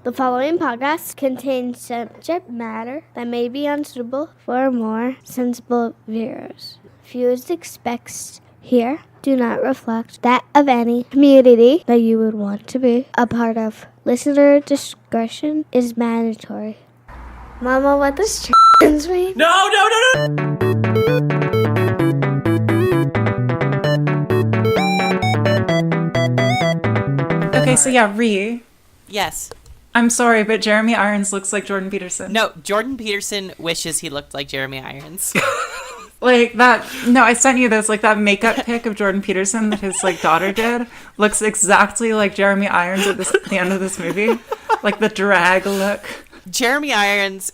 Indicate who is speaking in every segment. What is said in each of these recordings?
Speaker 1: The following podcast contains subject matter that may be unsuitable for more sensible viewers. Views expressed here do not reflect that of any community that you would want to be a part of. Listener discretion is mandatory. Mama, what does trans mean?
Speaker 2: No! Okay, so yeah, Ree.
Speaker 3: Yes.
Speaker 2: I'm sorry, but Jeremy Irons looks like Jordan Peterson.
Speaker 3: No, Jordan Peterson wishes he looked like Jeremy Irons.
Speaker 2: Like that, no, I sent you this, like that makeup pic of Jordan Peterson that his like daughter did looks exactly like Jeremy Irons at the end of this movie. Like the drag look.
Speaker 3: Jeremy Irons,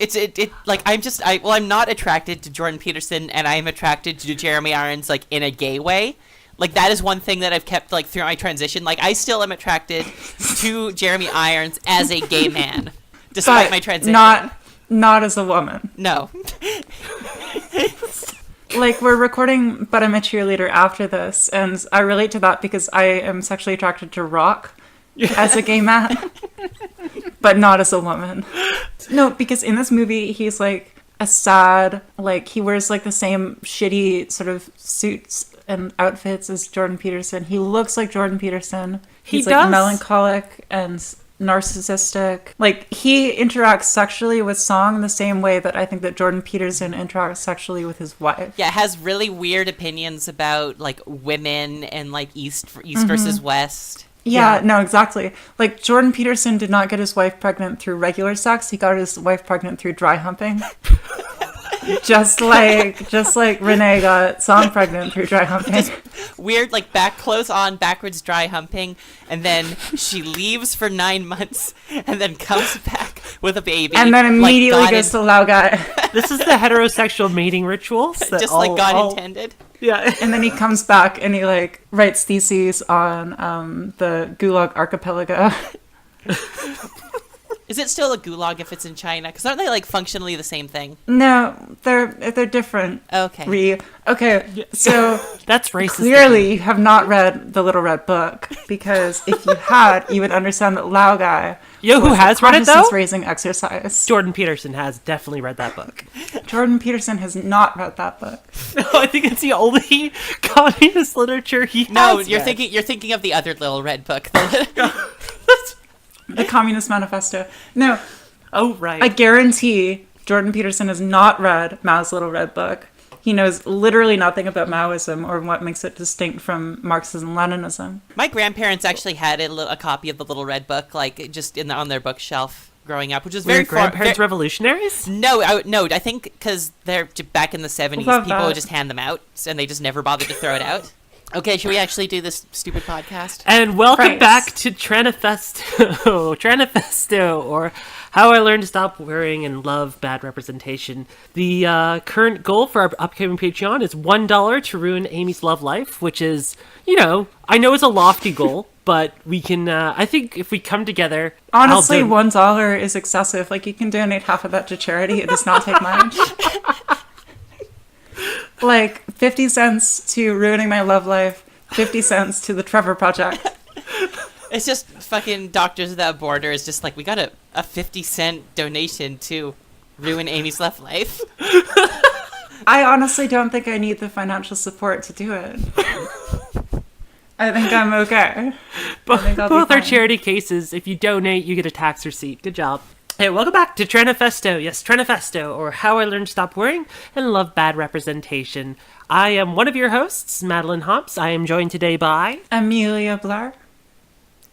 Speaker 3: I'm not attracted to Jordan Peterson, and I am attracted to Jeremy Irons, like, in a gay way. Like, that is one thing that I've kept, like, through my transition. Like, I still am attracted to Jeremy Irons as a gay man, despite my transition.
Speaker 2: Not as a woman.
Speaker 3: No.
Speaker 2: Like, we're recording But I'm a Cheerleader after this, and I relate to that because I am sexually attracted to rock as a gay man, but not as a woman. No, because in this movie, he's, like, a sad, like, he wears, like, the same shitty sort of suits and outfits as Jordan Peterson. He looks like Jordan Peterson. He's like melancholic and narcissistic. Like, he interacts sexually with song the same way that I think that Jordan Peterson interacts sexually with his wife.
Speaker 3: Yeah, has really weird opinions about, like, women and, like, East versus West.
Speaker 2: Yeah, no, exactly. Like, Jordan Peterson did not get his wife pregnant through regular sex. He got his wife pregnant through dry humping. just like Renee got song pregnant through dry humping.
Speaker 3: Just weird, like, clothes on, backwards dry humping, and then she leaves for 9 months, and then comes back with a baby.
Speaker 2: And then immediately goes to Lao Guy.
Speaker 4: This is the heterosexual mating rituals.
Speaker 3: Just like God intended.
Speaker 2: Yeah. And then he comes back and he, like, writes theses on the Gulag Archipelago.
Speaker 3: Is it still a gulag if it's in China? Because aren't they, like, functionally the same thing?
Speaker 2: No, they're different.
Speaker 3: Okay.
Speaker 2: Okay, so
Speaker 4: that's racist.
Speaker 2: Clearly, you have not read The Little Red Book, because if you had, you would understand that Lao Guy.
Speaker 4: Yo, who has read it, though?
Speaker 2: Raising exercise.
Speaker 4: Jordan Peterson has definitely read that book.
Speaker 2: Jordan Peterson has not read that book.
Speaker 4: No, I think it's the only communist literature he has.
Speaker 3: No, you're thinking of the other Little Red Book.
Speaker 2: The Communist Manifesto. No.
Speaker 4: Oh, right.
Speaker 2: I guarantee Jordan Peterson has not read Mao's Little Red Book. He knows literally nothing about Maoism or what makes it distinct from Marxism-leninism.
Speaker 3: My grandparents actually had a copy of the Little Red Book, like, just on their bookshelf growing up, which was very far.
Speaker 4: Grandparents revolutionaries?
Speaker 3: No, I think because they're back in the 70s, people would just hand them out, and they just never bothered to throw it out. Okay, should we actually do this stupid podcast?
Speaker 4: And welcome back to Tranifesto, or How I Learned to Stop Worrying and Love Bad Representation. The current goal for our upcoming Patreon is $1 to ruin Amy's love life, which is, I know it's a lofty goal, but we can, I think if we come together...
Speaker 2: Honestly, $1 is excessive. Like, you can donate half of that to charity. It does not take much. Like, 50 cents to ruining my love life, 50 cents to the Trevor Project.
Speaker 3: It's just fucking Doctors Without Borders, just like, we got a 50-cent donation to ruin Amy's love life.
Speaker 2: I honestly don't think I need the financial support to do it. I think I'm okay.
Speaker 4: Both our charity cases, if you donate, you get a tax receipt. Good job. Hey, welcome back to Tranifesto. Yes, Tranifesto, or How I Learned to Stop Worrying and Love Bad Representation. I am one of your hosts, Madeline Hops. I am joined today by...
Speaker 2: Amelia Blair.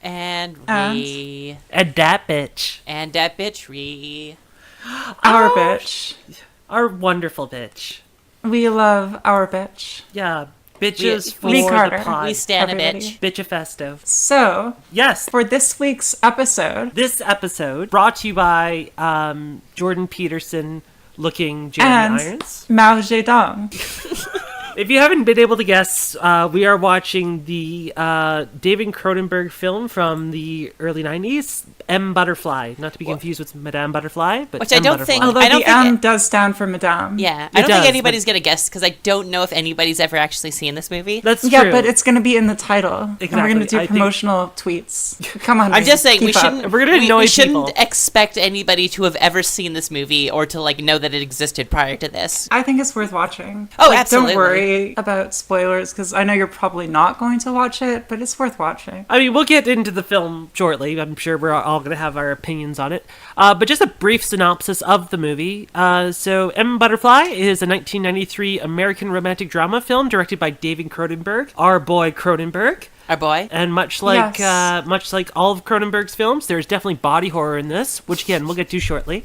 Speaker 3: And Ree.
Speaker 4: And that bitch.
Speaker 3: And that bitch, Ree.
Speaker 2: Our bitch.
Speaker 4: Our wonderful bitch.
Speaker 2: We love our bitch.
Speaker 4: Yeah, bitches for
Speaker 2: the
Speaker 4: pod.
Speaker 3: We stand
Speaker 2: everybody.
Speaker 3: a bitch.
Speaker 4: Bitchafesto.
Speaker 2: So,
Speaker 4: yes,
Speaker 2: for this week's episode.
Speaker 4: This episode brought to you by Jordan Peterson looking Jeremy Irons.
Speaker 2: Mao Zedong.
Speaker 4: If you haven't been able to guess, we are watching the David Cronenberg film from the early 90s, M. Butterfly, not to be confused with Madame Butterfly, but
Speaker 3: Which I
Speaker 4: M.
Speaker 3: don't
Speaker 4: Butterfly.
Speaker 3: think-
Speaker 2: Although
Speaker 3: I don't
Speaker 2: the
Speaker 3: think
Speaker 2: M
Speaker 3: it-
Speaker 2: does stand for Madame.
Speaker 3: Yeah,
Speaker 4: It
Speaker 3: I don't
Speaker 4: does,
Speaker 3: think anybody's
Speaker 4: but-
Speaker 3: gonna guess because I don't know if anybody's ever actually seen this movie.
Speaker 4: That's
Speaker 2: Yeah,
Speaker 4: true.
Speaker 2: but it's going to be in the title. And we're
Speaker 4: Exactly.
Speaker 2: going to do
Speaker 4: I think-
Speaker 2: promotional tweets. Come on.
Speaker 3: I'm just saying we
Speaker 2: keep up.
Speaker 3: shouldn't.
Speaker 4: We're gonna annoy
Speaker 3: we shouldn't
Speaker 4: people.
Speaker 3: expect anybody to have ever seen this movie or to like know that it existed prior to this.
Speaker 2: I think it's worth watching.
Speaker 3: Oh, absolutely.
Speaker 2: Don't worry about spoilers because I know you're probably not going to watch it, but it's worth watching.
Speaker 4: I mean, we'll get into the film shortly. I'm sure we're all going to have our opinions on it. But just a brief synopsis of the movie. So, M. Butterfly is a 1993 American romantic drama film directed by David Cronenberg, our boy Cronenberg.
Speaker 3: Our boy.
Speaker 4: And much like
Speaker 2: Yes.
Speaker 4: much like all of Cronenberg's films, there's definitely body horror in this, which again we'll get to shortly.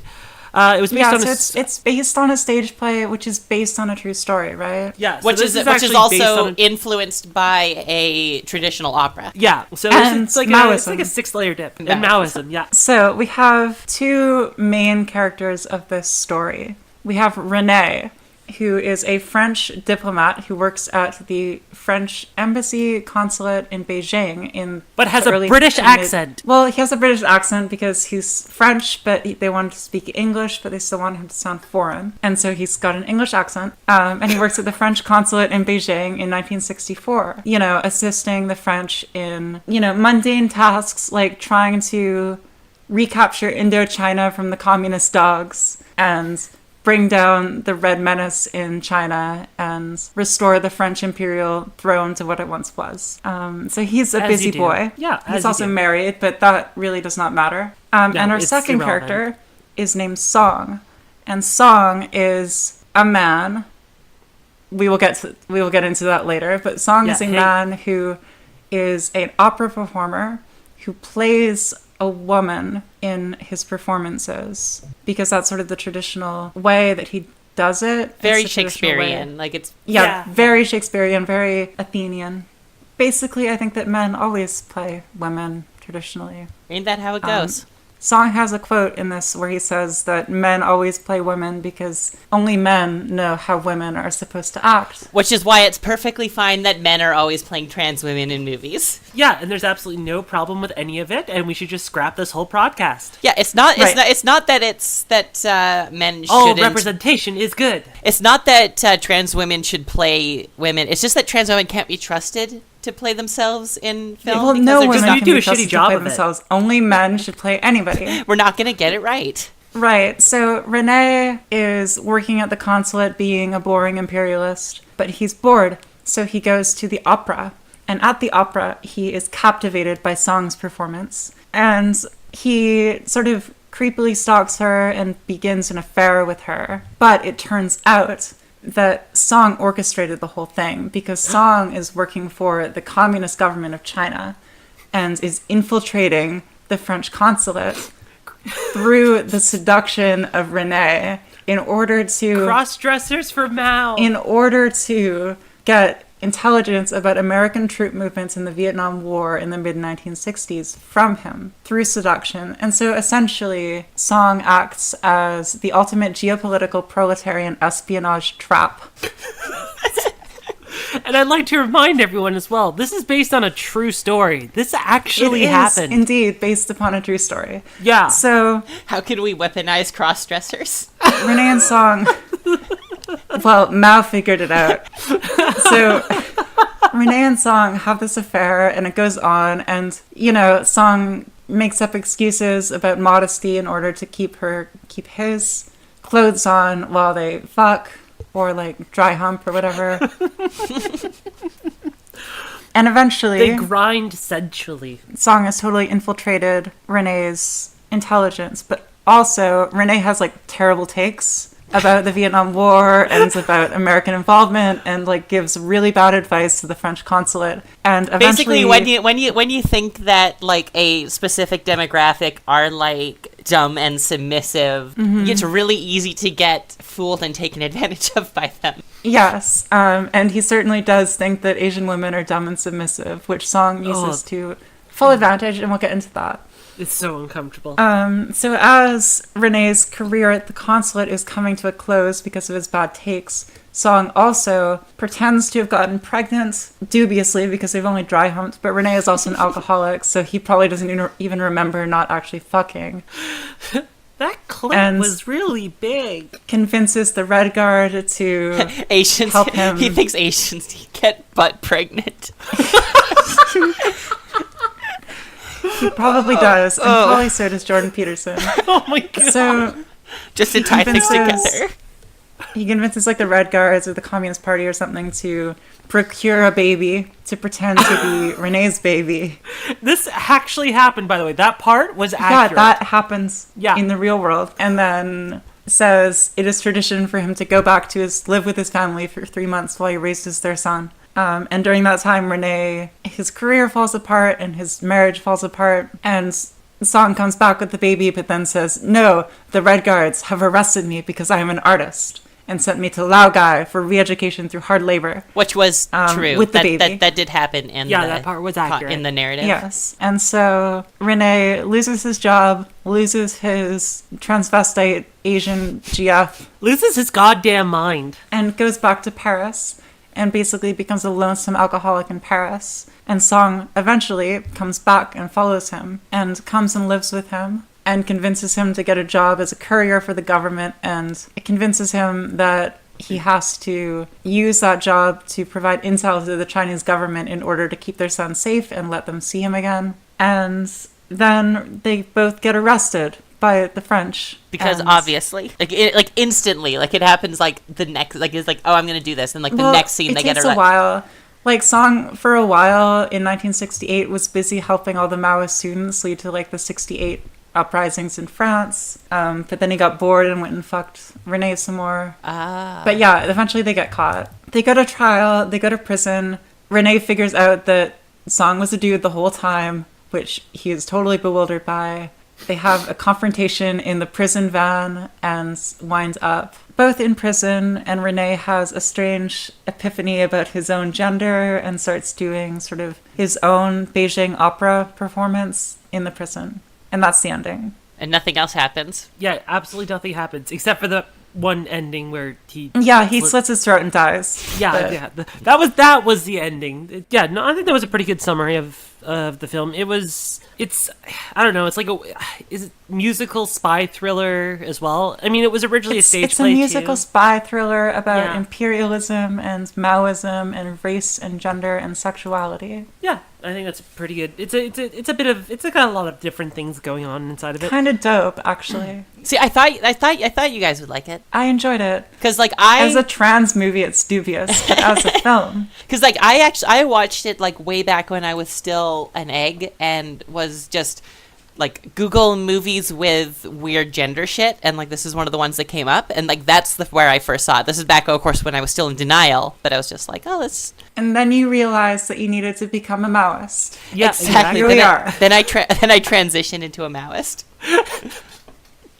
Speaker 4: It was based
Speaker 2: Yeah,
Speaker 4: on
Speaker 2: so it's based on a stage play, which is based on a true story, right?
Speaker 4: yeah, so
Speaker 3: Which
Speaker 4: this
Speaker 3: is
Speaker 4: actually based
Speaker 3: also
Speaker 4: on a-
Speaker 3: influenced by a traditional opera.
Speaker 4: yeah. So
Speaker 2: And
Speaker 4: it's like
Speaker 2: Maoism.
Speaker 4: a 6-layer dip. And
Speaker 3: Maoism.
Speaker 4: Maoism, yeah.
Speaker 2: So we have two main characters of this story. We have Renee, who is a French diplomat who works at the French embassy consulate in Beijing
Speaker 4: But has
Speaker 2: the
Speaker 4: a
Speaker 2: early
Speaker 4: British
Speaker 2: to mid-
Speaker 4: accent.
Speaker 2: Well, he has a British accent because he's French, but they wanted to speak English, but they still want him to sound foreign. And so he's got an English accent. And he works at the French consulate in Beijing in 1964, assisting the French in, mundane tasks like trying to recapture Indochina from the communist dogs and bring down the Red Menace in China and restore the French imperial throne to what it once was. So he's a
Speaker 4: As
Speaker 2: busy
Speaker 4: you do.
Speaker 2: boy.
Speaker 4: Yeah, as
Speaker 2: he's
Speaker 4: you
Speaker 2: also
Speaker 4: do.
Speaker 2: married, but that really does not matter. And our
Speaker 4: it's
Speaker 2: second
Speaker 4: irrelevant.
Speaker 2: character is named Song, and Song is a man. We will get into that later. But Song is a man who is an opera performer who plays a woman in his performances because that's sort of the traditional way that he does it.
Speaker 3: Very
Speaker 2: It's the traditional way.
Speaker 3: Shakespearean. Like it's
Speaker 2: Yeah, very Shakespearean, very Athenian. Basically, I think that men always play women traditionally.
Speaker 3: ain't that how it goes?
Speaker 2: Song has a quote in this where he says that men always play women because only men know how women are supposed to act.
Speaker 3: Which is why it's perfectly fine that men are always playing trans women in movies.
Speaker 4: Yeah, and there's absolutely no problem with any of it, and we should just scrap this whole podcast.
Speaker 3: Yeah, it's not.
Speaker 2: Right.
Speaker 3: It's not that it's that men
Speaker 4: All
Speaker 3: shouldn't.
Speaker 4: representation is good.
Speaker 3: It's not that trans women should play women. It's just that trans women can't be trusted to play themselves in film.
Speaker 2: Well,
Speaker 3: because
Speaker 2: no
Speaker 3: they're
Speaker 2: women
Speaker 3: just
Speaker 4: you
Speaker 2: can
Speaker 4: do
Speaker 2: be
Speaker 4: a
Speaker 2: trusted
Speaker 4: shitty
Speaker 2: to
Speaker 4: job
Speaker 2: play
Speaker 4: of it.
Speaker 2: themselves. Only men should play anybody.
Speaker 3: We're not going to get it right.
Speaker 2: Right. So Renee is working at the consulate being a boring imperialist, but he's bored. So he goes to the opera. And at the opera, he is captivated by Song's performance. And he sort of creepily stalks her and begins an affair with her. But it turns out that Song orchestrated the whole thing because Song is working for the communist government of China and is infiltrating the French consulate through the seduction of Renee in order to
Speaker 4: Cross-dressers for Mao.
Speaker 2: get intelligence about American troop movements in the Vietnam War in the mid-1960s from him through seduction. And so essentially, Song acts as the ultimate geopolitical proletarian espionage trap.
Speaker 4: And I'd like to remind everyone as well, this is based on a true story. This actually
Speaker 2: It is
Speaker 4: happened.
Speaker 2: indeed based upon a true story.
Speaker 4: Yeah.
Speaker 2: So
Speaker 3: How can we weaponize cross-dressers?
Speaker 2: Renee and Song, well, Mao figured it out. So Renee and Song have this affair and it goes on and, Song makes up excuses about modesty in order to keep his clothes on while they fuck or like dry hump or whatever. And eventually
Speaker 4: They grind sensually.
Speaker 2: Song has totally infiltrated Renee's intelligence, but also Renee has like terrible takes about the Vietnam War and about American involvement and like gives really bad advice to the French consulate. And eventually,
Speaker 3: Basically, when you think that like a specific demographic are like dumb and submissive, it's really easy to get fooled and taken advantage of by them.
Speaker 2: yes, and he certainly does think that Asian women are dumb and submissive, which Song uses to full advantage, and we'll get into that.
Speaker 4: It's so uncomfortable.
Speaker 2: So as Renee's career at the consulate is coming to a close because of his bad takes, Song also pretends to have gotten pregnant, dubiously, because they've only dry humped, but Renee is also an alcoholic, so he probably doesn't even remember not actually fucking.
Speaker 4: That clip
Speaker 2: And
Speaker 4: was really big.
Speaker 2: convinces the Red Guard to
Speaker 3: Asians,
Speaker 2: help him.
Speaker 3: he thinks Asians get butt pregnant.
Speaker 2: He probably does, and probably so does Jordan Peterson.
Speaker 4: Oh my god.
Speaker 2: So
Speaker 3: Just to tie things together.
Speaker 2: he convinces like the Red Guards or the Communist Party or something to procure a baby to pretend to be Renee's baby.
Speaker 4: This actually happened, by the way. That part was
Speaker 2: Yeah,
Speaker 4: accurate.
Speaker 2: that happens
Speaker 4: Yeah.
Speaker 2: in the real world. And then says it is tradition for him to go back to live with his family for 3 months while he raises their son. And during that time, Renee, his career falls apart and his marriage falls apart. And Song comes back with the baby, but then says, no, the Red Guards have arrested me because I am an artist and sent me to Laogai for re-education through hard labor.
Speaker 3: Which was true.
Speaker 2: with the
Speaker 3: that,
Speaker 2: baby.
Speaker 3: that did happen in
Speaker 4: that part was accurate.
Speaker 3: in the narrative.
Speaker 2: Yes. And so Renee loses his job, loses his transvestite Asian GF,
Speaker 4: Loses his goddamn mind.
Speaker 2: and goes back to Paris and basically becomes a lonesome alcoholic in Paris. And Song eventually comes back and follows him and comes and lives with him and convinces him to get a job as a courier for the government, and it convinces him that he has to use that job to provide intel to the Chinese government in order to keep their son safe and let them see him again. And then they both get arrested by the French.
Speaker 3: Because
Speaker 2: And-
Speaker 3: obviously, like instantly, like it happens like the next, like it's like, oh, I'm gonna do this, and like the next scene they get
Speaker 2: It takes
Speaker 3: arrested.
Speaker 2: a while. Like Song, for a while in 1968, was busy helping all the Maoist students lead to like the 68 uprisings in France. But then he got bored and went and fucked Renee some more. But yeah, eventually they get caught. They go to trial, they go to prison. Renee figures out that Song was a dude the whole time, which he is totally bewildered by. They have a confrontation in the prison van and wind up both in prison, and Renee has a strange epiphany about his own gender and starts doing sort of his own Beijing opera performance in the prison. And that's the ending.
Speaker 3: And nothing else happens.
Speaker 4: Yeah, absolutely nothing happens except for the one ending where he
Speaker 2: Slits his throat and dies.
Speaker 4: Yeah,
Speaker 2: But-
Speaker 4: that was the ending. Yeah, no, I think that was a pretty good summary of the film. It's I don't know, it's like is it musical spy thriller as well? I mean, it was originally a stage
Speaker 2: It's
Speaker 4: play
Speaker 2: a musical
Speaker 4: too.
Speaker 2: spy thriller about
Speaker 4: Yeah.
Speaker 2: imperialism and Maoism and race and gender and sexuality.
Speaker 4: Yeah, I think that's pretty good. It's got a lot of different things going on inside of it.
Speaker 2: Kind of dope, actually.
Speaker 3: See, I thought you guys would like it,
Speaker 2: I enjoyed it.
Speaker 3: because like
Speaker 2: As a trans movie, it's dubious, but as a film,
Speaker 3: Because like I watched it like way back when I was still an egg and was just like Google movies with weird gender shit, and like this is one of the ones that came up, and like that's where I first saw it. This is back, of course, when I was still in denial, but I was just like, oh, this
Speaker 2: and then you realized that you needed to become a Maoist.
Speaker 4: Yeah,
Speaker 3: exactly.
Speaker 2: Here we are.
Speaker 3: Then I transitioned into a Maoist.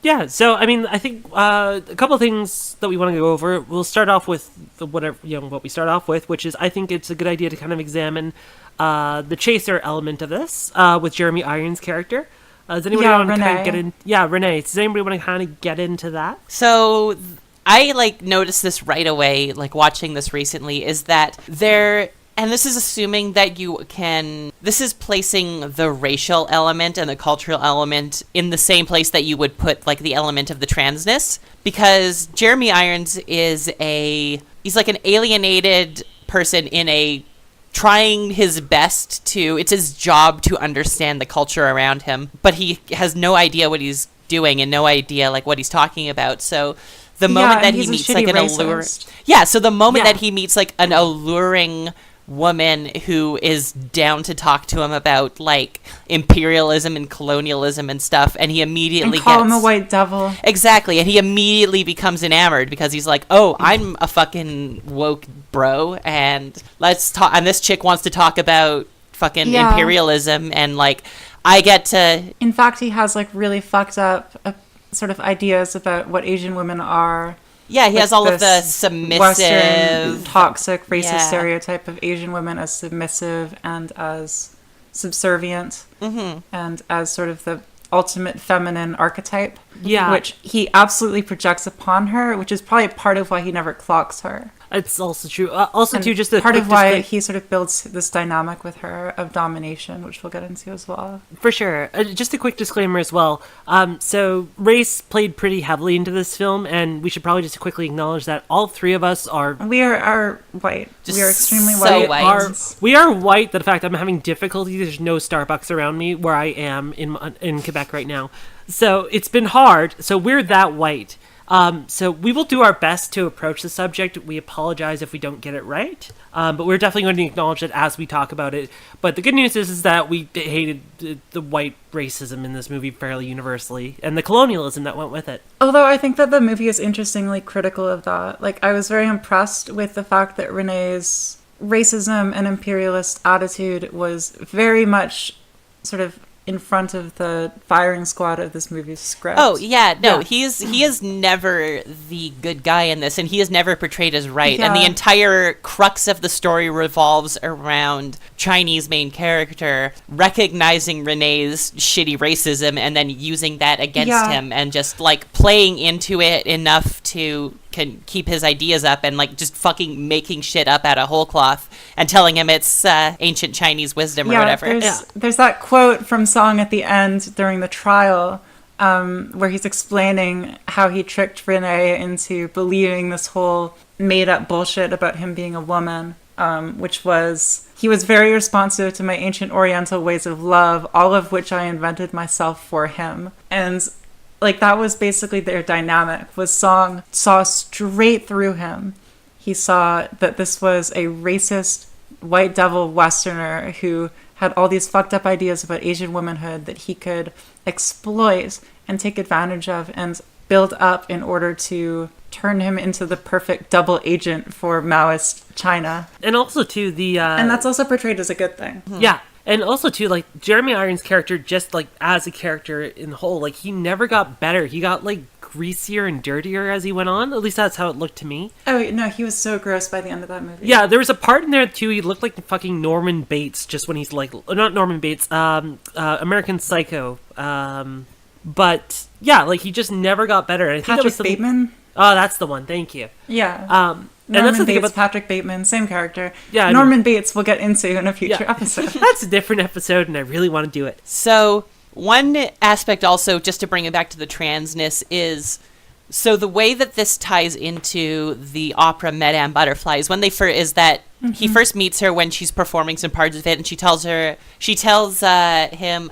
Speaker 4: Yeah, so I mean, I think a couple of things that we want to go over. We'll start off with what we start off with, which is I think it's a good idea to kind of examine the chaser element of this with Jeremy Irons' character. Does anybody want to kind of get in? Yeah, Renee. Does anybody want to kind of get into that?
Speaker 3: So I like noticed this right away, like watching this recently, is that there, and this is assuming that this is placing the racial element and the cultural element in the same place that you would put like the element of the transness, because Jeremy Irons he's like an alienated person trying his best it's his job to understand the culture around him, but he has no idea what he's doing and no idea like what he's talking about. So the moment that he meets like an alluring, so the moment that he meets like an alluring woman who is down to talk to him about like imperialism and colonialism and stuff, and he immediately
Speaker 2: Call him a white devil.
Speaker 3: Exactly, and he immediately becomes enamored because he's like, oh, I'm a fucking woke bro, and let's talk, and this chick wants to talk about fucking imperialism, and like I get to...
Speaker 2: In fact, he has like really fucked up sort of ideas about what Asian women are.
Speaker 3: Yeah, he has all of the
Speaker 2: Western,
Speaker 3: submissive,
Speaker 2: toxic, racist stereotype of Asian women as submissive and as subservient, and as sort of the ultimate feminine archetype, which he absolutely projects upon her, which is probably part of why he never clocks her.
Speaker 4: It's also true. Also, too, just a
Speaker 2: part
Speaker 4: quick
Speaker 2: of why
Speaker 4: disclaim-
Speaker 2: he sort of builds this dynamic with her of domination, which we'll get into as well.
Speaker 4: For sure. Just a quick disclaimer as well. So race played pretty heavily into this film, and we should probably just quickly acknowledge that all three of us are
Speaker 2: We are white.
Speaker 3: Just
Speaker 2: we are extremely
Speaker 3: so
Speaker 2: white.
Speaker 3: white.
Speaker 4: we are white. The fact I'm having difficulty. There's no Starbucks around me where I am in Quebec right now, so it's been hard. So we're that white. So we will do our best to approach the subject. We apologize if we don't get it right, but we're definitely going to acknowledge it as we talk about it. But the good news is that we hated the white racism in this movie fairly universally, and the colonialism that went with it.
Speaker 2: Although I think that the movie is interestingly critical of that. Like, I was very impressed with the fact that Renee's racism and imperialist attitude was very much sort of in front of the firing squad of this movie's script.
Speaker 3: Oh yeah, no,
Speaker 4: Yeah.
Speaker 3: he is never the good guy in this, and he is never portrayed as right. And the
Speaker 2: Yeah.
Speaker 3: entire crux of the story revolves around Chinese main character recognizing Renee's shitty racism and then using that against
Speaker 2: Yeah.
Speaker 3: him, and just like playing into it enough to can keep his ideas up, and like just fucking making shit up out of whole cloth and telling him it's ancient Chinese wisdom or whatever.
Speaker 2: There's that quote from Song at the end during the trial where he's explaining how he tricked Renee into believing this whole made-up bullshit about him being a woman, which was, he was very responsive to my ancient oriental ways of love, all of which I invented myself for him. And like, that was basically their dynamic, was Song saw straight through him. He saw that this was a racist white devil Westerner who had all these fucked up ideas about Asian womanhood that he could exploit and take advantage of and build up in order to turn him into the perfect double agent for Maoist China.
Speaker 4: And also, too,
Speaker 2: And that's also portrayed as a good thing.
Speaker 4: Yeah. And also, too, like, Jeremy Irons' character, just, like, as a character in the whole, like, he never got better. He got, like, greasier and dirtier as he went on. At least that's how it looked to me.
Speaker 2: Oh, no, he was so gross by the end of that movie.
Speaker 4: Yeah, there was a part in there, too, he looked like fucking Norman Bates, just when he's, like... Not Norman Bates, American Psycho. But, yeah, like, he just never got better. And I think that
Speaker 2: Patrick
Speaker 4: was
Speaker 2: Bateman?
Speaker 4: Oh, that's the one. Thank you.
Speaker 2: Yeah.
Speaker 4: And that's the thing
Speaker 2: Bates,
Speaker 4: about...
Speaker 2: Patrick Bateman, same character.
Speaker 4: Yeah, I
Speaker 2: Norman Bates we'll get into in a future
Speaker 4: Yeah.
Speaker 2: episode.
Speaker 4: That's a different episode, and I really want to do it.
Speaker 3: So one aspect also, just to bring it back to the transness, is so the way that this ties into the opera Madame Butterfly is when they is that he first meets her when she's performing some parts of it, and she tells him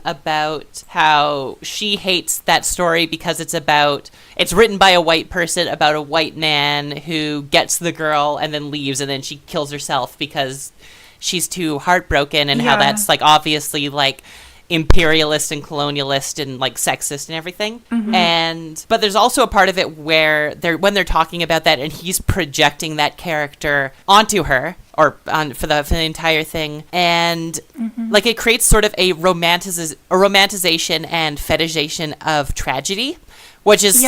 Speaker 3: about how she hates that story because it's written by a white person about a white man who gets the girl and then leaves, and then she kills herself because she's too heartbroken, and how
Speaker 2: Yeah.
Speaker 3: that's like obviously like imperialist and colonialist and like sexist and everything. But there's also a part of it where when they're talking about that and he's projecting that character onto her or for the entire thing, and like it creates sort of a romanticization and fetishization of tragedy, which is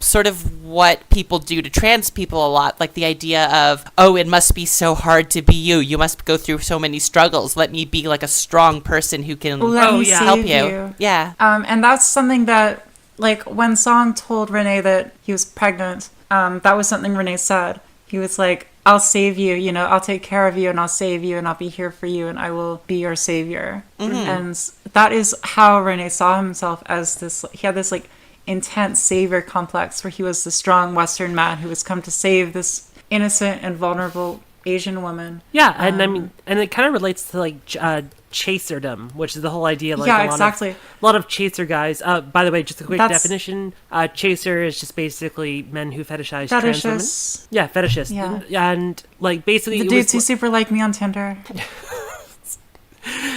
Speaker 3: sort of what people do to trans people a lot, like the idea of, oh, it must be so hard to be you must go through so many struggles, let me be like a strong person who can help you. Yeah.
Speaker 2: And that's something that, like, when Song told Renee that he was pregnant, that was something Renee said. He was like, I'll save you, I'll take care of you and I'll save you and I'll be here for you and I will be your savior. And that is how Renee saw himself, as this, he had this like intense savior complex where he was the strong Western man who was come to save this innocent and vulnerable Asian woman.
Speaker 4: Yeah, and I mean, and it kind of relates to like chaserdom, which is the whole idea. Like, a lot of chaser guys. By the way, just a quick definition: chaser is just basically men who fetishize trans women. Yeah, fetishist.
Speaker 2: Yeah.
Speaker 4: And like basically,
Speaker 2: The dudes who super like me on Tinder.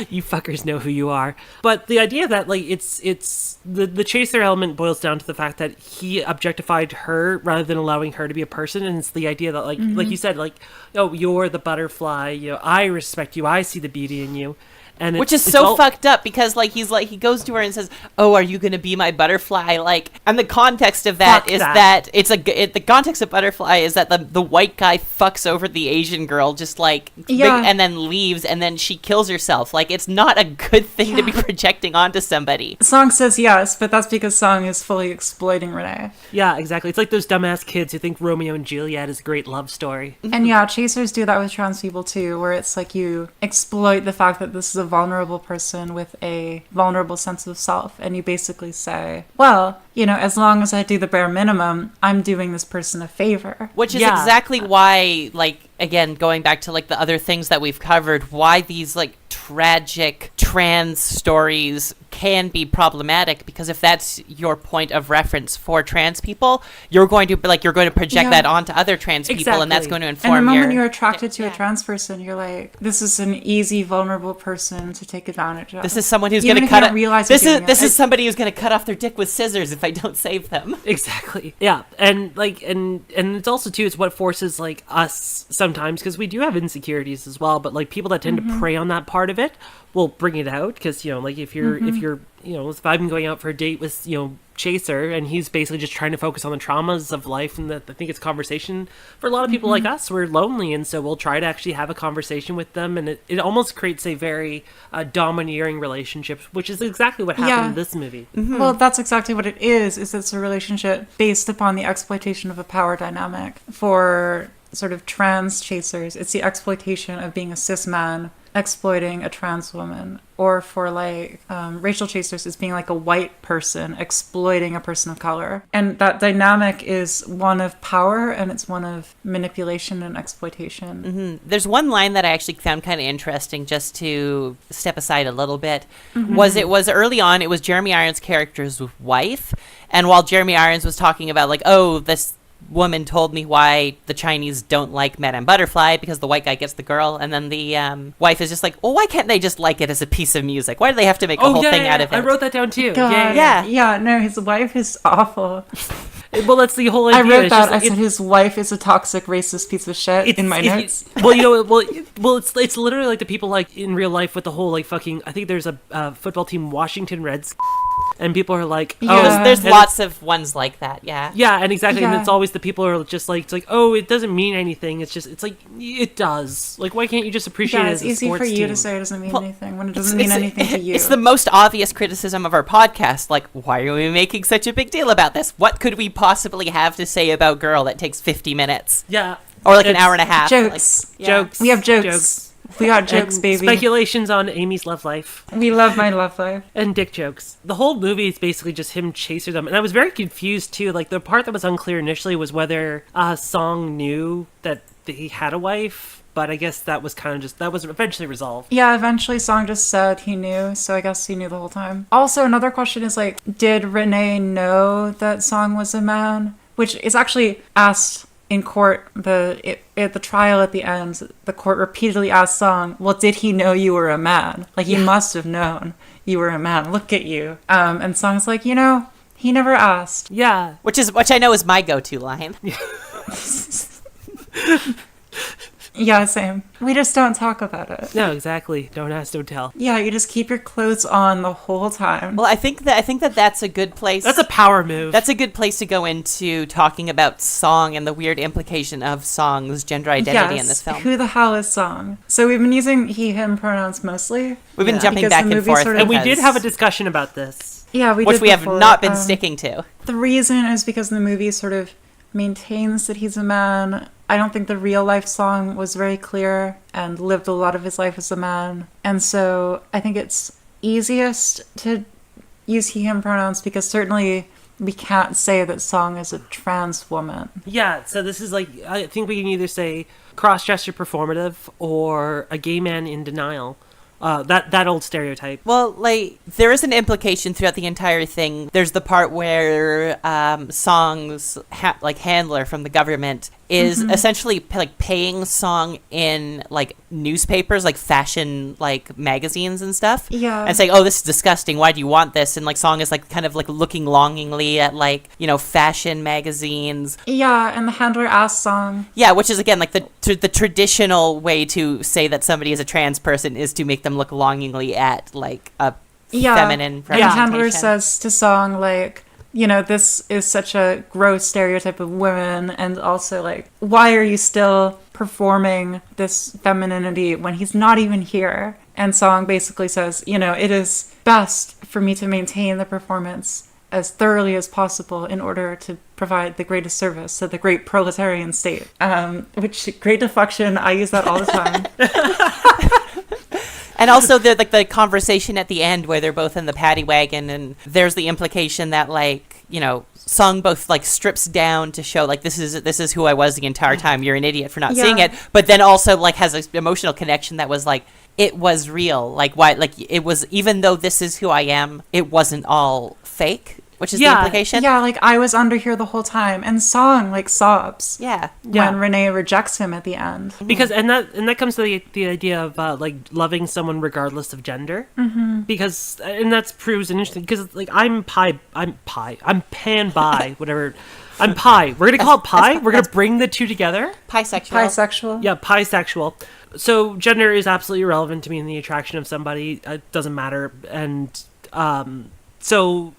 Speaker 4: You fuckers know who you are. But the idea that like it's the chaser element boils down to the fact that he objectified her rather than allowing her to be a person, and it's the idea that like you said, like, oh, you're the butterfly, I respect you, I see the beauty in you. And
Speaker 3: which is so fucked up because like he goes to her and says, "Oh, are you gonna be my butterfly?" Like, and the context of that is that the context of butterfly is that the white guy fucks over the Asian girl just like and then leaves, and then she kills herself. Like, it's not a good thing to be projecting onto somebody.
Speaker 2: Song says yes, but that's because Song is fully exploiting Renee.
Speaker 4: Yeah, exactly. It's like those dumbass kids who think Romeo and Juliet is a great love story.
Speaker 2: And yeah, chasers do that with trans people too, where it's like you exploit the fact that this is a vulnerable person with a vulnerable sense of self, and you basically say, well, you know, as long as I do the bare minimum, I'm doing this person a favor.
Speaker 3: Which is exactly why, like, again, going back to like the other things that we've covered, why these like tragic trans stories can be problematic, because if that's your point of reference for trans people, you're going to project that onto other trans people, and that's going to inform
Speaker 2: and the moment you're attracted to a trans person, you're like, this is an easy, vulnerable person to take advantage of.
Speaker 3: This is someone who's going to cut this is somebody who's going to cut off their dick with scissors if I don't save them.
Speaker 4: Exactly. Yeah. And like and it's also too, it's what forces like us sometimes, because we do have insecurities as well, but like people that tend to prey on that part of it will bring it out, because, you know, like if you're you know, if I'm going out for a date with, you know, Chaser, and he's basically just trying to focus on the traumas of life, and that I think it's conversation for a lot of people like us. We're lonely, and so we'll try to actually have a conversation with them, and it almost creates a very domineering relationship, which is exactly what happened in this movie.
Speaker 2: Well, that's exactly what it is it's a relationship based upon the exploitation of a power dynamic. For sort of trans chasers, it's the exploitation of being a cis man exploiting a trans woman, or for like racial chasers, it's being like a white person exploiting a person of color. And that dynamic is one of power, and it's one of manipulation and exploitation.
Speaker 3: There's one line that I actually found kind of interesting, just to step aside a little bit. Was early on, it was Jeremy Irons' character's wife, and while Jeremy Irons was talking about like, oh, this woman told me why the Chinese don't like Madame Butterfly, because the white guy gets the girl, and then the wife is just like, well, why can't they just like it as a piece of music? Why do they have to make a whole thing out of it?
Speaker 4: I wrote that down too.
Speaker 2: Yeah, no, his wife is awful.
Speaker 4: Well, that's the whole idea.
Speaker 2: I wrote that. I said his wife is a toxic, racist piece of shit in my notes.
Speaker 4: Well, you know, it's literally like the people like in real life with the whole like fucking. I think there's a football team, Washington Reds, and people are like, oh,
Speaker 3: there's lots of ones like that. Yeah,
Speaker 4: and exactly, and it's always the people who are just like, it's like, oh, it doesn't mean anything. It's like it does. Like, why can't you just appreciate it as a sports team?
Speaker 2: It's easy for you to say it doesn't mean anything when it doesn't mean anything to you.
Speaker 3: It's the most obvious criticism of our podcast. Like, why are we making such a big deal about this? What could we possibly have to say about Girl that takes 50 minutes?
Speaker 4: Yeah.
Speaker 3: Or like an hour and a half.
Speaker 2: Jokes.
Speaker 3: Like,
Speaker 4: Jokes.
Speaker 2: We have jokes. We got jokes, baby.
Speaker 4: Speculations on Amy's love life.
Speaker 2: We love my love life.
Speaker 4: And dick jokes. The whole movie is basically just him chasing them. And I was very confused, too. Like, the part that was unclear initially was whether Song knew that he had a wife. But I guess that was kind of just, that was eventually resolved.
Speaker 2: Yeah, eventually Song just said he knew, so I guess he knew the whole time. Also, another question is, like, did Renee know that Song was a man? Which is actually asked in court, at the trial at the end. The court repeatedly asked Song, well, did he know you were a man? Like, he must have known you were a man. Look at you. And Song's like, you know, he never asked.
Speaker 4: Yeah.
Speaker 3: Which I know is my go-to line.
Speaker 2: Yeah, same. We just don't talk about it.
Speaker 4: No, exactly. Don't ask, don't tell.
Speaker 2: Yeah, you just keep your clothes on the whole time.
Speaker 3: Well, I think that that's a good place.
Speaker 4: That's a power move.
Speaker 3: That's a good place to go into talking about Song and the weird implication of Song's gender identity in this film.
Speaker 2: Who the hell is Song? So we've been using he, him pronouns mostly.
Speaker 3: We've been jumping back and forth.
Speaker 4: And we did have a discussion about this.
Speaker 2: Yeah,
Speaker 3: which we have not been sticking to.
Speaker 2: The reason is because the movie sort of maintains that he's a man. I don't think the real life Song was very clear and lived a lot of his life as a man. And so I think it's easiest to use he, him pronouns, because certainly we can't say that Song is a trans woman.
Speaker 4: Yeah, so this is like, I think we can either say cross-dresser performative or a gay man in denial. That old stereotype.
Speaker 3: Well, like, there is an implication throughout the entire thing. There's the part where Song's handler from the government is essentially like paying Song in like newspapers, like fashion like magazines and stuff.
Speaker 2: Yeah.
Speaker 3: And saying, "Oh, this is disgusting. Why do you want this?" And like Song is like kind of like looking longingly at like, you know, fashion magazines.
Speaker 2: Yeah, and the handler asks Song.
Speaker 3: Yeah, which is again like the traditional way to say that somebody is a trans person is to make them look longingly at like a feminine representation.
Speaker 2: And the handler says to Song, like, you know, this is such a gross stereotype of women, and also, like, why are you still performing this femininity when he's not even here? And Song basically says, you know, it is best for me to maintain the performance as thoroughly as possible in order to provide the greatest service to the great proletarian state. Which, great deflection, I use that all the time.
Speaker 3: And also the conversation at the end where they're both in the paddy wagon, and there's the implication that, like, you know, Song both like strips down to show like this is who I was the entire time. You're an idiot for not seeing it, but then also like has an emotional connection that was like it was real. Like why? Like it was, even though this is who I am, it wasn't all fake. Which is the implication.
Speaker 2: Yeah, like I was under here the whole time, and Song like sobs.
Speaker 3: Yeah.
Speaker 2: When Renee rejects him at the end.
Speaker 4: Because and that comes to the idea of like loving someone regardless of gender. Mm-hmm. Because and that proves an interesting, because like I'm pan bi, whatever. I'm pi. We're gonna call it pi. We're gonna bring the two together.
Speaker 3: Bisexual.
Speaker 4: Yeah, bisexual. So gender is absolutely irrelevant to me in the attraction of somebody. It doesn't matter, and so.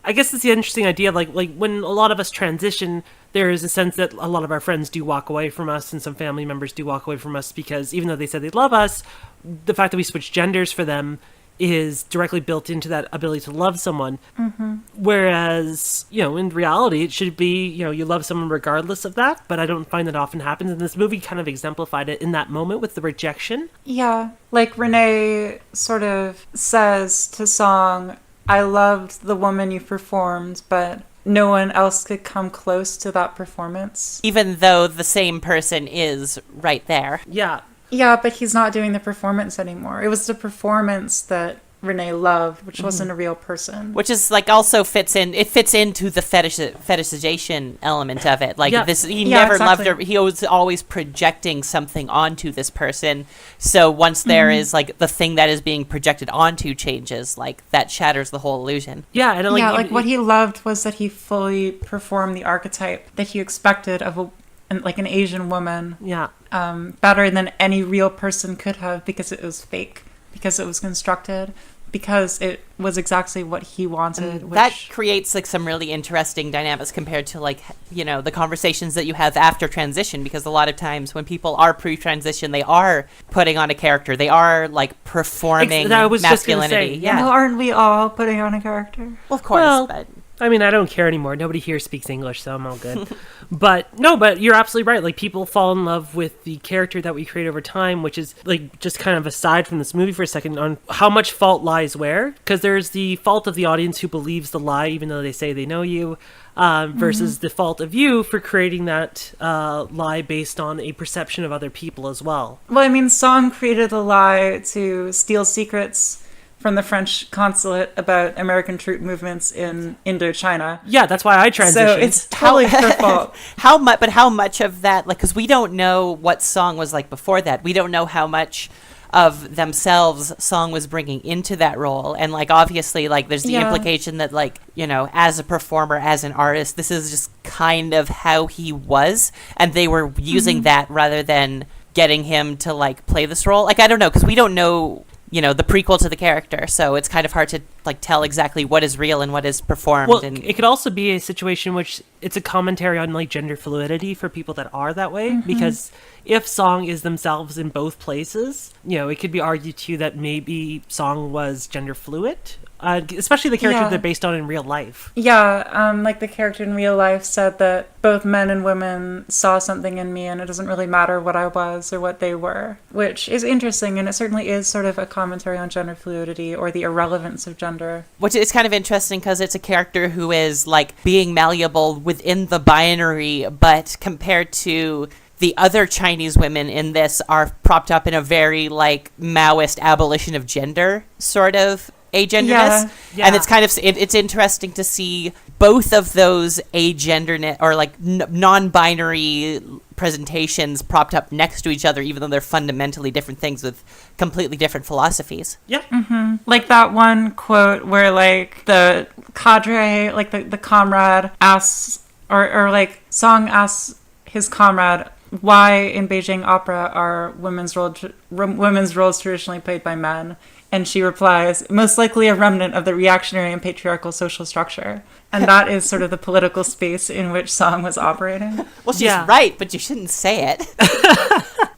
Speaker 4: I guess it's the interesting idea of like when a lot of us transition, there is a sense that a lot of our friends do walk away from us, and some family members do walk away from us because even though they said they love us, the fact that we switch genders for them is directly built into that ability to love someone. Mm-hmm. Whereas, you know, in reality, it should be, you know, you love someone regardless of that, but I don't find that often happens. And this movie kind of exemplified it in that moment with the rejection.
Speaker 2: Yeah. Like Renee sort of says to Song, I loved the woman you performed, but no one else could come close to that performance.
Speaker 3: Even though the same person is right there.
Speaker 4: Yeah.
Speaker 2: Yeah, but he's not doing the performance anymore. It was the performance that Renee loved, which wasn't a real person.
Speaker 3: Which is like also fits into the fetishization element of it. Like he never loved her. He was always projecting something onto this person. So once there is like the thing that is being projected onto changes, like that shatters the whole illusion.
Speaker 4: Yeah, and
Speaker 2: like what he loved was that he fully performed the archetype that he expected of an Asian woman.
Speaker 4: Yeah.
Speaker 2: Better than any real person could have, because it was fake, because it was constructed, because it was exactly what he wanted.
Speaker 3: That creates like some really interesting dynamics compared to like, you know, the conversations that you have after transition, because a lot of times when people are pre-transition, they are putting on a character. They are like performing masculinity.
Speaker 2: Yeah. Well, aren't we all putting on a character?
Speaker 3: Well, of course. But
Speaker 4: I mean, I don't care anymore. Nobody here speaks English, so I'm all good. But you're absolutely right. Like, people fall in love with the character that we create over time, which is, like, just kind of aside from this movie for a second on how much fault lies where. Because there's the fault of the audience who believes the lie, even though they say they know you, versus the fault of you for creating that lie based on a perception of other people as well.
Speaker 2: Well, I mean, Song created the lie to steal secrets from the French consulate about American troop movements in Indochina.
Speaker 4: Yeah, that's why I transitioned.
Speaker 2: So it's totally her fault.
Speaker 3: How much of that, like, because we don't know what Song was like before that. We don't know how much of themselves Song was bringing into that role. And, like, obviously, like, there's the implication that, like, you know, as a performer, as an artist, this is just kind of how he was. And they were using that rather than getting him to, like, play this role. Like, I don't know, because we don't know, you know, the prequel to the character, so it's kind of hard to like tell exactly what is real and what is performed.
Speaker 4: Well, it could also be a situation which it's a commentary on like gender fluidity for people that are that way, because if Song is themselves in both places, you know, it could be argued too that maybe Song was gender fluid, especially the character they're based on in real life.
Speaker 2: Yeah, like the character in real life said that both men and women saw something in me, and it doesn't really matter what I was or what they were, which is interesting, and it certainly is sort of a commentary on gender fluidity or the irrelevance of gender.
Speaker 3: Which is kind of interesting because it's a character who is like being malleable within the binary, but compared to the other Chinese women in this are propped up in a very like Maoist abolition of gender sort of agenderness.
Speaker 4: Yeah.
Speaker 3: And it's kind of it's interesting to see both of those agenderness or like non-binary presentations propped up next to each other, even though they're fundamentally different things with completely different philosophies.
Speaker 4: Yeah.
Speaker 2: Like that one quote where like the cadre, like the comrade asks, or like Song asks his comrade, why in Beijing opera are women's roles traditionally played by men? And she replies, most likely a remnant of the reactionary and patriarchal social structure. And that is sort of the political space in which Song was operating.
Speaker 3: Well, she's right, but you shouldn't say it.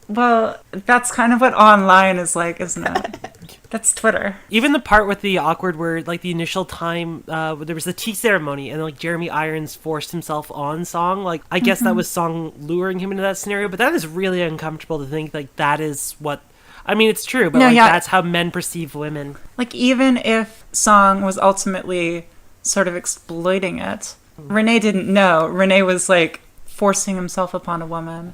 Speaker 2: Well, that's kind of what online is like, isn't it? That's Twitter.
Speaker 4: Even the part with the awkward where, like, the initial time, there was the tea ceremony, and, like, Jeremy Irons forced himself on Song. Like, I guess that was Song luring him into that scenario, but that is really uncomfortable to think, like, that is what... I mean, it's true, but, that's how men perceive women.
Speaker 2: Like, even if Song was ultimately sort of exploiting it, Renee didn't know. Renee was, like, forcing himself upon a woman.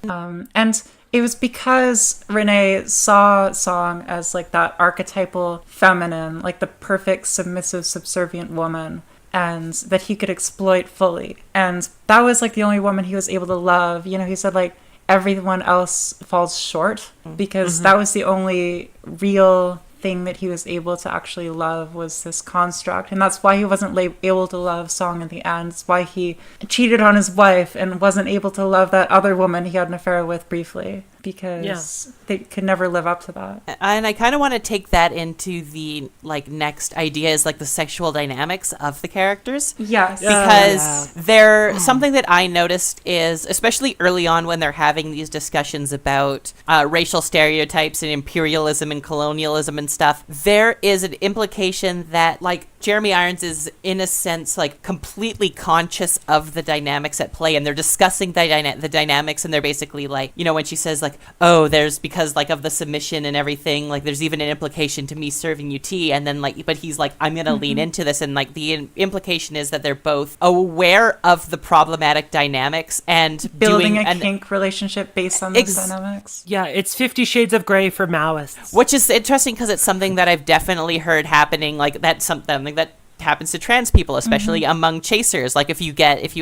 Speaker 2: And it was because Renee saw Song as like that archetypal feminine, like the perfect submissive, subservient woman, and that he could exploit fully. And that was like the only woman he was able to love. You know, he said like everyone else falls short because that was the only real thing that he was able to actually love was this construct. And that's why he wasn't able to love Song in the end. It's why he cheated on his wife and wasn't able to love that other woman he had an affair with briefly, because they could never live up to that.
Speaker 3: And I kind of want to take that into the like next idea is like the sexual dynamics of the characters.
Speaker 2: Yes.
Speaker 3: Because they're something that I noticed is, especially early on when they're having these discussions about racial stereotypes and imperialism and colonialism and stuff, there is an implication that like Jeremy Irons is in a sense like completely conscious of the dynamics at play, and they're discussing the dynamics, and they're basically like, you know, when she says like, oh, there's because like of the submission and everything, like there's even an implication to me serving you tea, and then like, but he's like, I'm gonna lean into this, and like the implication is that they're both aware of the problematic dynamics and
Speaker 2: building a kink relationship based on those dynamics.
Speaker 4: Yeah, it's 50 Shades of Grey for Maoists.
Speaker 3: Which is interesting because it's something that I've definitely heard happening, like that's something that happens to trans people, especially among chasers. Like if you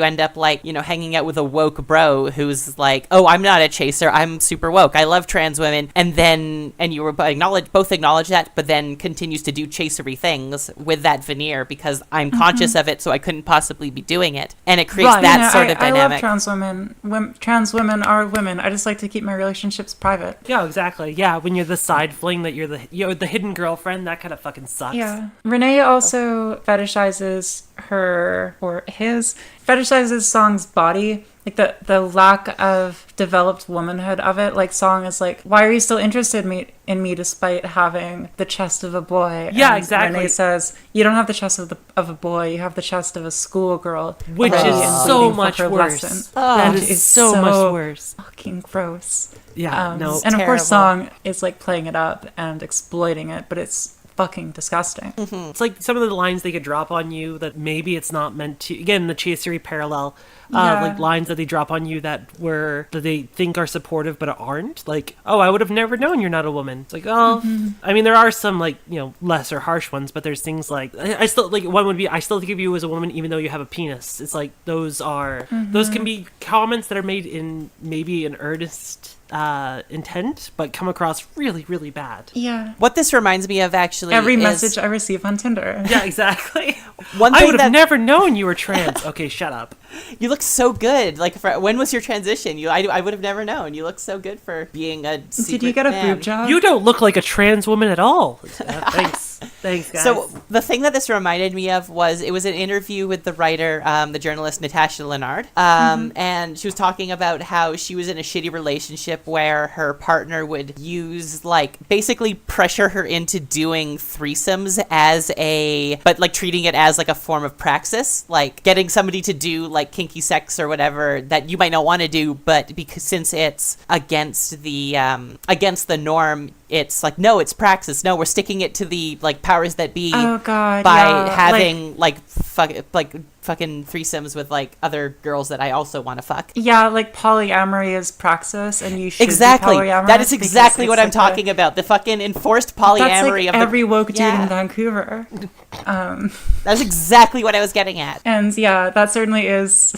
Speaker 3: end up like, you know, hanging out with a woke bro who's like, oh, I'm not a chaser, I'm super woke, I love trans women, and you were both acknowledge that, but then continues to do chasery things with that veneer because I'm conscious of it, so I couldn't possibly be doing it, and it creates that sort of dynamic.
Speaker 2: I love trans women. Trans women are women. I just like to keep my relationships private.
Speaker 4: Yeah, exactly. Yeah, when you're the side fling, that you're the hidden girlfriend, that kind of fucking sucks.
Speaker 2: Yeah. Renee also fetishizes fetishizes Song's body, like the lack of developed womanhood of it. Like Song is like, why are you still interested in me despite having the chest of a boy?
Speaker 4: Yeah,
Speaker 2: and
Speaker 4: exactly.
Speaker 2: Renee says, you don't have the chest of a boy, you have the chest of a schoolgirl,
Speaker 4: which is so much worse. That is so much worse.
Speaker 2: Fucking gross.
Speaker 4: Yeah, no,
Speaker 2: and of course Song is like playing it up and exploiting it, but it's fucking disgusting.
Speaker 4: It's like some of the lines they could drop on you that maybe it's not meant to. Again, the chasery parallel, like lines that they drop on you that they think are supportive but aren't. Like, oh, I would have never known you're not a woman. It's like, oh, I mean, there are some like, you know, lesser harsh ones, but there's things like I still like one would be I still think of you as a woman even though you have a penis. It's like those can be comments that are made in maybe an earnest intent, but come across really, really bad.
Speaker 2: Yeah.
Speaker 3: What this reminds me of actually
Speaker 2: every message I receive on Tinder.
Speaker 4: Yeah, exactly.
Speaker 3: One thing
Speaker 4: I would have never known you were trans. Okay, shut up.
Speaker 3: You look so good. Like, when was your transition? I would have never known. You look so good for being a secret
Speaker 2: Did you get a
Speaker 3: man.
Speaker 2: boob job?
Speaker 4: You don't look like a trans woman at all. Thanks, guys.
Speaker 3: So the thing that this reminded me of was it was an interview with the writer, the journalist Natasha Lennard, and she was talking about how she was in a shitty relationship where her partner would use basically pressure her into doing threesomes but like treating it as like a form of praxis, like getting somebody to do like kinky sex or whatever that you might not want to do, but because since it's against the norm, it's like, no, it's praxis. No, we're sticking it to the like powers that be.
Speaker 2: Oh God!
Speaker 3: By having fucking threesomes with like other girls that I also want to fuck.
Speaker 2: Yeah, like polyamory is praxis, and you should
Speaker 3: Exactly.
Speaker 2: be polyamorous.
Speaker 3: That is exactly what I'm
Speaker 2: like
Speaker 3: talking about. The fucking enforced
Speaker 2: That's
Speaker 3: polyamory
Speaker 2: like
Speaker 3: of
Speaker 2: every woke dude
Speaker 3: Yeah.
Speaker 2: in Vancouver.
Speaker 3: That's exactly what I was getting at.
Speaker 2: And yeah, that certainly is.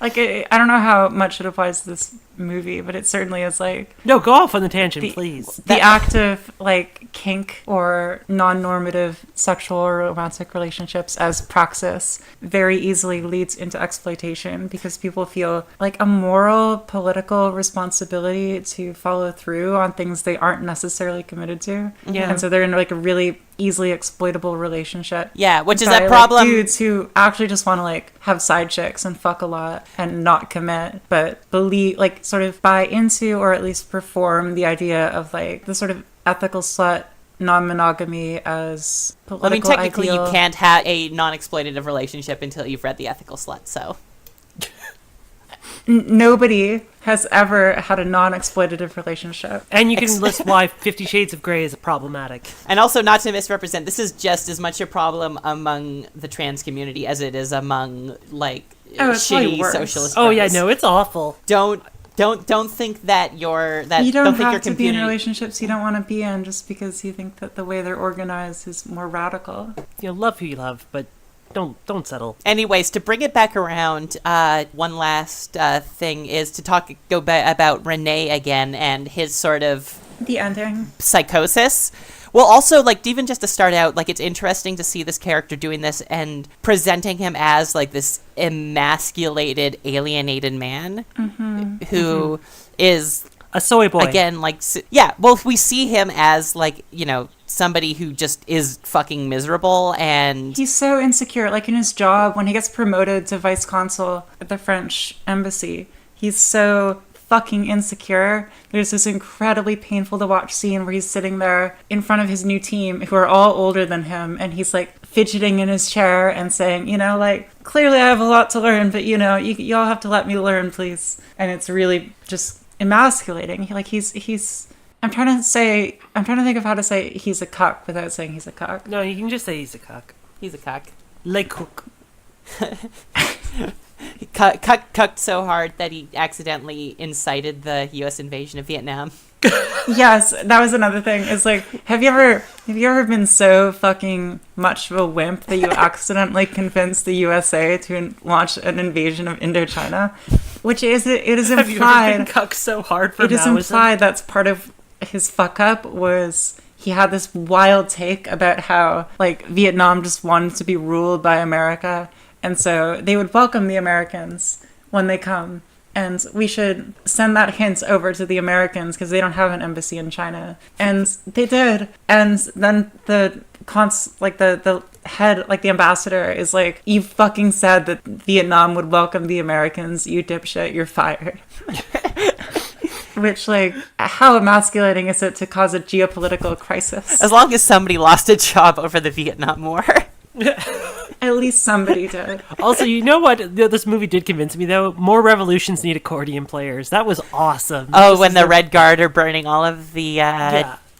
Speaker 2: Like, I don't know how much it applies to this movie, but it certainly is like
Speaker 4: No, go off on the tangent, please.
Speaker 2: the act of like kink or non-normative sexual or romantic relationships as praxis very easily leads into exploitation because people feel like a moral political responsibility to follow through on things they aren't necessarily committed to.
Speaker 4: Yeah.
Speaker 2: And so they're in like a really easily exploitable relationship.
Speaker 3: Yeah, which is
Speaker 2: by,
Speaker 3: a problem.
Speaker 2: Like, dudes who actually just want to like have side chicks and fuck a lot and not commit, but believe like sort of buy into or at least perform the idea of like the sort of ethical slut non-monogamy as political
Speaker 3: I mean, technically,
Speaker 2: ideal.
Speaker 3: you can't have a non-exploitative relationship until you've read The Ethical Slut, so.
Speaker 2: Nobody has ever had a non-exploitative relationship.
Speaker 4: And you can list why 50 Shades of Grey is problematic.
Speaker 3: And also, not to misrepresent, this is just as much a problem among the trans community as it is among, like,
Speaker 2: Oh, it's probably
Speaker 3: shitty
Speaker 2: worse.
Speaker 3: socialist
Speaker 4: Oh, yeah,
Speaker 3: bros.
Speaker 4: no, it's awful.
Speaker 3: Don't think that
Speaker 2: You don't
Speaker 3: think your
Speaker 2: have to be in
Speaker 3: community.
Speaker 2: relationships you don't want to be in just because you think that the way they're organized is more radical.
Speaker 4: You know, love who you love, but don't settle.
Speaker 3: Anyways, to bring it back around, one last thing is to go about Renee again and his sort of
Speaker 2: The ending.
Speaker 3: psychosis. Well, also, like, even just to start out, like, it's interesting to see this character doing this and presenting him as, like, this emasculated, alienated man who is,
Speaker 4: A soy boy.
Speaker 3: again, like, yeah, well, we see him as, like, you know, somebody who just is fucking miserable and...
Speaker 2: He's so insecure. Like in his job, when he gets promoted to vice consul at the French embassy, he's so fucking insecure. There's this incredibly painful to watch scene where he's sitting there in front of his new team who are all older than him, and he's like fidgeting in his chair and saying, you know, like, clearly I have a lot to learn, but you know, y'all have to let me learn, please. And it's really just emasculating. He's I'm trying to think of how to say he's a cuck without saying he's a cuck.
Speaker 4: No, you can just say he's a cock.
Speaker 3: He's a cuck.
Speaker 4: Le cook.
Speaker 3: He cucked so hard that he accidentally incited the U.S. invasion of Vietnam.
Speaker 2: Yes, that was another thing. It's like, have you ever been so fucking much of a wimp that you accidentally convinced the USA to launch an invasion of Indochina? Which is it is
Speaker 4: Have you ever been
Speaker 2: implied.
Speaker 4: cucked so hard for
Speaker 2: It is
Speaker 4: Maoism?
Speaker 2: implied that's part of his fuck up was he had this wild take about how like Vietnam just wanted to be ruled by America, and so they would welcome the Americans when they come. And we should send that hint over to the Americans because they don't have an embassy in China. And they did. And then the head, like the ambassador, is like, you fucking said that Vietnam would welcome the Americans, you dipshit, you're fired. Which, like, how emasculating is it to cause a geopolitical crisis?
Speaker 3: As long as somebody lost a job over the Vietnam War.
Speaker 2: At least somebody did.
Speaker 4: Also, you know what this movie did convince me, though? More revolutions need accordion players. That was awesome.
Speaker 3: Oh,
Speaker 4: This
Speaker 3: when
Speaker 4: is
Speaker 3: the Red Guard are burning all of the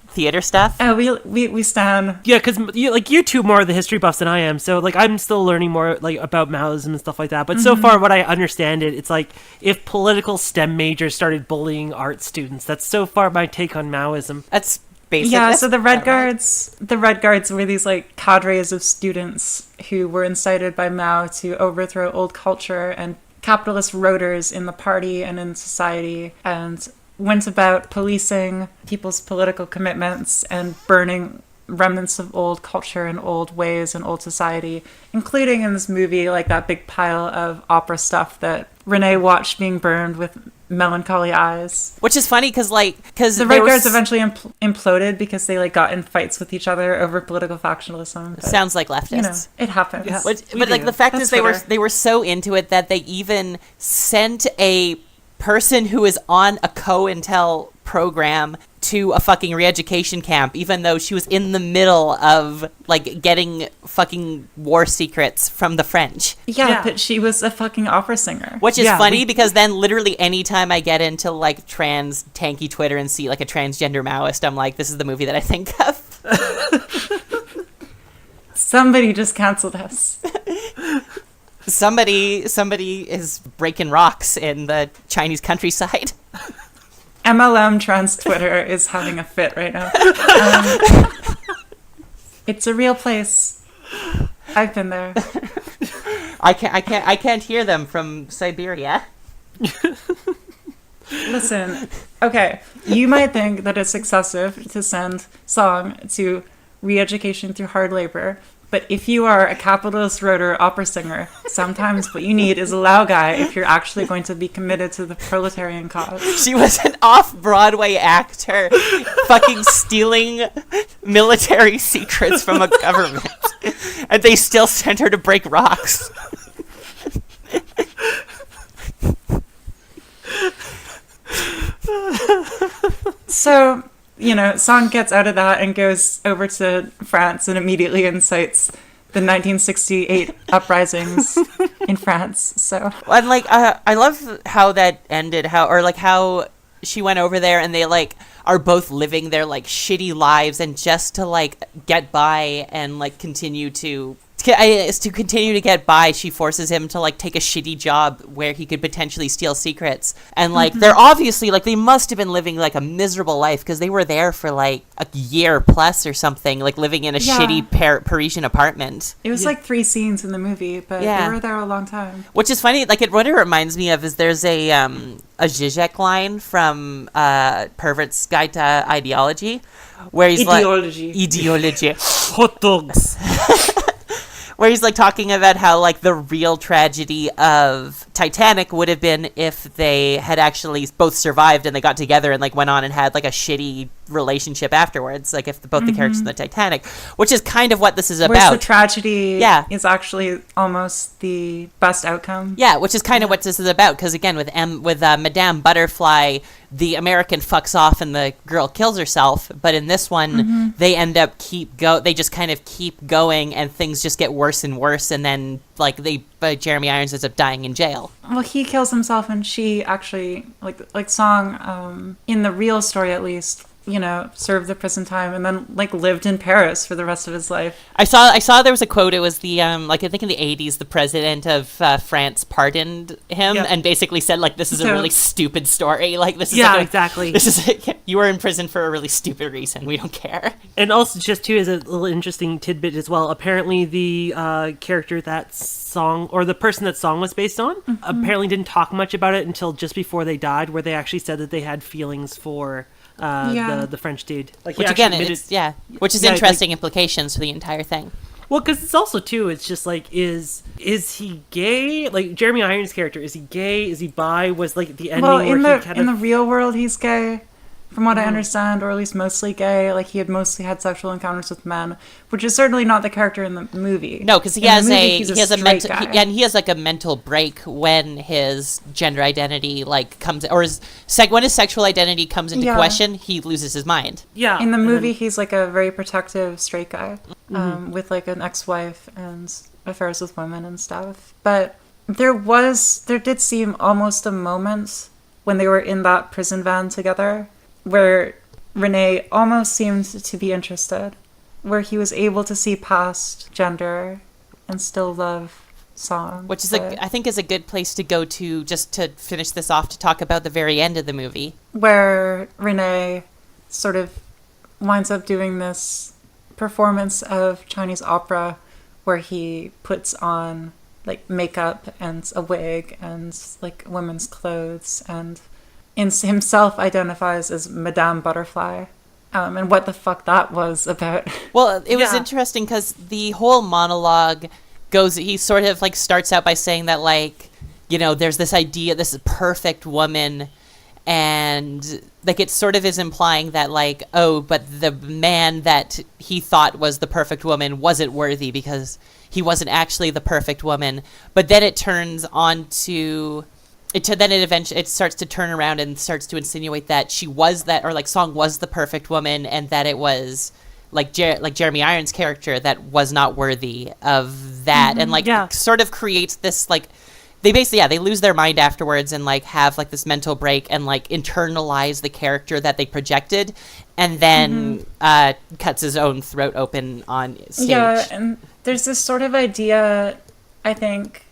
Speaker 3: theater stuff?
Speaker 2: Oh, we stand.
Speaker 4: Yeah, because you two more of the history buffs than I am, so like I'm still learning more like about Maoism and stuff like that. But so far, what I understand it's like if political STEM majors started bullying art students. That's so far my take on Maoism.
Speaker 3: That's basic.
Speaker 2: Yeah,
Speaker 3: That's
Speaker 2: so the Red
Speaker 3: alright.
Speaker 2: Guards were these like cadres of students who were incited by Mao to overthrow old culture and capitalist rotors in the party and in society, and went about policing people's political commitments and burning remnants of old culture and old ways and old society, including in this movie like that big pile of opera stuff that Renee watched being burned with melancholy eyes.
Speaker 3: Which is funny because
Speaker 2: The Red Guards eventually imploded because they like got in fights with each other over political factionalism. But,
Speaker 3: sounds like leftists.
Speaker 2: you know, it happens.
Speaker 4: Yeah.
Speaker 3: But like the fact
Speaker 2: That's
Speaker 3: is
Speaker 2: Twitter.
Speaker 3: they were so into it that they even sent a person who is on a COINTEL program to a fucking re-education camp, even though she was in the middle of like getting fucking war secrets from the French.
Speaker 2: Yeah, but she was a fucking opera singer.
Speaker 3: Which is
Speaker 4: Yeah,
Speaker 3: funny because then literally anytime I get into like trans tanky Twitter and see like a transgender Maoist, I'm like, this is the movie that I think of.
Speaker 2: Somebody just canceled us.
Speaker 3: Somebody is breaking rocks in the Chinese countryside.
Speaker 2: MLM trans Twitter is having a fit right now. It's a real place. I've been there.
Speaker 3: I can't hear them from Siberia.
Speaker 2: Listen, okay, you might think that it's excessive to send song to re-education through hard labor, but if you are a capitalist rotor opera singer, sometimes what you need is a Lao guy if you're actually going to be committed to the proletarian cause.
Speaker 3: She was an off-Broadway actor fucking stealing military secrets from a government, and they still sent her to break rocks.
Speaker 2: So, Song gets out of that and goes over to France and immediately incites the 1968 uprisings in France. So,
Speaker 3: And I love how that ended. How she went over there and they are both living their shitty lives, and just to get by and continue to get by, she forces him to take a shitty job where he could potentially steal secrets. And they're obviously they must have been living a miserable life, because they were there for a year plus or something, living in a shitty Parisian apartment.
Speaker 2: It was 3 scenes in the movie, but they were there a long time.
Speaker 3: Which is funny. What it reminds me of is there's a Zizek line from Pervert's Guide to Ideology, where he's ideology.
Speaker 4: Hot dogs.
Speaker 3: Where he's talking about how the real tragedy of Titanic would have been if they had actually both survived and they got together and went on and had a shitty relationship afterwards, if both the characters in the Titanic, which is kind of what this is about.
Speaker 2: Whereas the tragedy is actually almost the best outcome.
Speaker 3: Yeah, which is kind of what this is about, because again with Madame Butterfly, the American fucks off and the girl kills herself, but in this one they end up they just kind of keep going, and things just get worse and worse, and then Jeremy Irons ends up dying in jail.
Speaker 2: Well, he kills himself, and she actually Song in the real story at least served the prison time and then lived in Paris for the rest of his life.
Speaker 3: I saw there was a quote. It was the I think in the 80s the president of France pardoned him and basically said this is a really stupid story. This is
Speaker 4: exactly.
Speaker 3: This is you were in prison for a really stupid reason. We don't care.
Speaker 4: And also, just too, as a little interesting tidbit as well, apparently the character that Song, or the person that Song was based on, apparently didn't talk much about it until just before they died, where they actually said that they had feelings for the French dude.
Speaker 3: Which again, which is interesting implications for the entire thing.
Speaker 4: Well, because it's also too, it's just is he gay? Jeremy Irons' character, is he gay? Is he bi? Was the ending where
Speaker 2: in the real world he's gay, from what I understand, or at least mostly gay. He had mostly had sexual encounters with men, which is certainly not the character in the movie.
Speaker 3: No, because he has a mental break when his gender identity comes, or when his sexual identity comes into question. He loses his mind.
Speaker 2: Yeah, in the movie he's a very protective straight guy, with an ex-wife and affairs with women and stuff. But there did seem almost a moment when they were in that prison van together, where Renee almost seemed to be interested, where he was able to see past gender and still love Song.
Speaker 3: Which is I think is a good place to go to, just to finish this off, to talk about the very end of the movie,
Speaker 2: where Renee sort of winds up doing this performance of Chinese opera where he puts on makeup and a wig and women's clothes, and himself identifies as Madame Butterfly, and what the fuck that was about.
Speaker 3: Well, it was interesting because the whole monologue he sort of starts out by saying that there's this idea, this perfect woman, and it sort of is implying that but the man that he thought was the perfect woman wasn't worthy because he wasn't actually the perfect woman. But then it turns on to it starts to turn around and starts to insinuate that she was that, or Song was the perfect woman, and that it was Jeremy Irons' character that was not worthy of that, and sort of creates this they basically they lose their mind afterwards and have this mental break and internalize the character that they projected, and then cuts his own throat open on stage.
Speaker 2: Yeah, and there's this sort of idea, I think,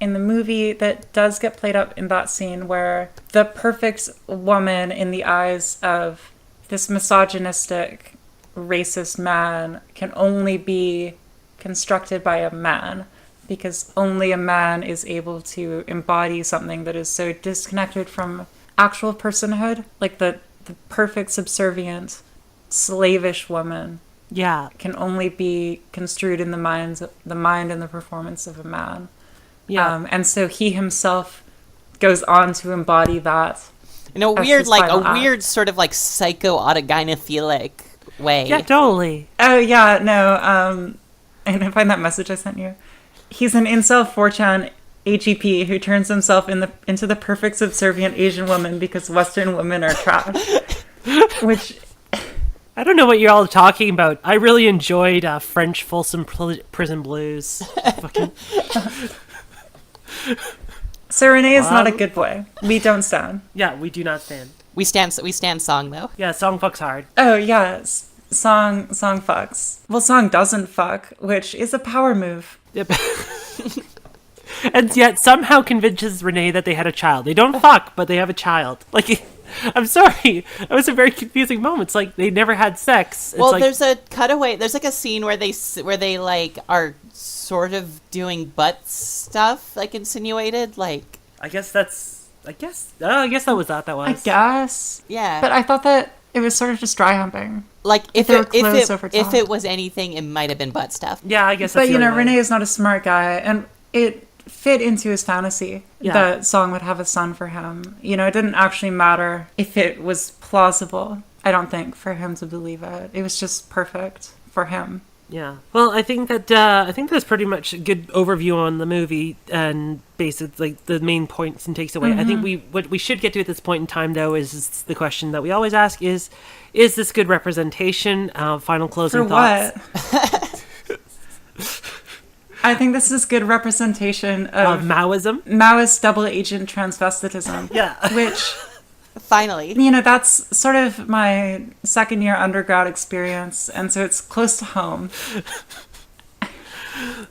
Speaker 2: in the movie that does get played up in that scene where the perfect woman in the eyes of this misogynistic, racist man can only be constructed by a man, because only a man is able to embody something that is so disconnected from actual personhood, like the perfect subservient, slavish woman.
Speaker 4: Yeah.
Speaker 2: Can only be construed in the mind and the performance of a man.
Speaker 4: Yeah.
Speaker 2: And so he himself goes on to embody that.
Speaker 3: In a
Speaker 2: as
Speaker 3: weird,
Speaker 2: his
Speaker 3: like,
Speaker 2: final
Speaker 3: a
Speaker 2: act.
Speaker 3: weird sort of, like, psycho-autogynephilic way.
Speaker 4: Yeah, totally.
Speaker 2: Oh, yeah, no, and I find that message I sent you. He's an incel 4chan AGP who turns himself into the perfect subservient Asian woman because Western women are trash. Which...
Speaker 4: I don't know what you're all talking about. I really enjoyed French Folsom Prison Blues. Fucking...
Speaker 2: So Renee is not a good boy. We don't stand.
Speaker 4: Yeah, we do not stand.
Speaker 3: We stand song, though.
Speaker 4: Yeah, song fucks hard.
Speaker 2: Oh, yeah. Song fucks. Well, song doesn't fuck, which is a power move.
Speaker 4: Yep. And yet somehow convinces Renee that they had a child. They don't fuck, but they have a child. Like, I'm sorry. It was a very confusing moment. It's like they never had sex. It's
Speaker 3: Well,
Speaker 4: like,
Speaker 3: there's a cutaway. There's like a scene where they like are sort of doing butt stuff, like insinuated, like.
Speaker 4: I guess that was that was.
Speaker 2: I guess.
Speaker 3: Yeah.
Speaker 2: But I thought that it was sort of just dry humping.
Speaker 3: Like if
Speaker 2: There were clothes over
Speaker 3: if
Speaker 2: top.
Speaker 3: it was anything, it might have been butt stuff.
Speaker 4: Yeah, I guess that's
Speaker 2: But,
Speaker 4: the only way.
Speaker 2: Renee is not a smart guy, and it fit into his fantasy
Speaker 4: Yeah.
Speaker 2: that Song would have a son for him. It didn't actually matter if it was plausible, I don't think, for him to believe it. It was just perfect for him.
Speaker 4: Yeah. Well, I think that's pretty much a good overview on the movie and basically like the main points and takes away. I think what we should get to at this point in time, though, is the question that we always ask: is this good representation? Final closing
Speaker 2: For
Speaker 4: thoughts.
Speaker 2: what? I think this is good representation
Speaker 4: Of
Speaker 2: of
Speaker 4: Maoism.
Speaker 2: Maoist double agent transvestitism.
Speaker 4: Yeah.
Speaker 2: Which,
Speaker 3: Finally.
Speaker 2: that's sort of my second year undergrad experience, and so it's close to home.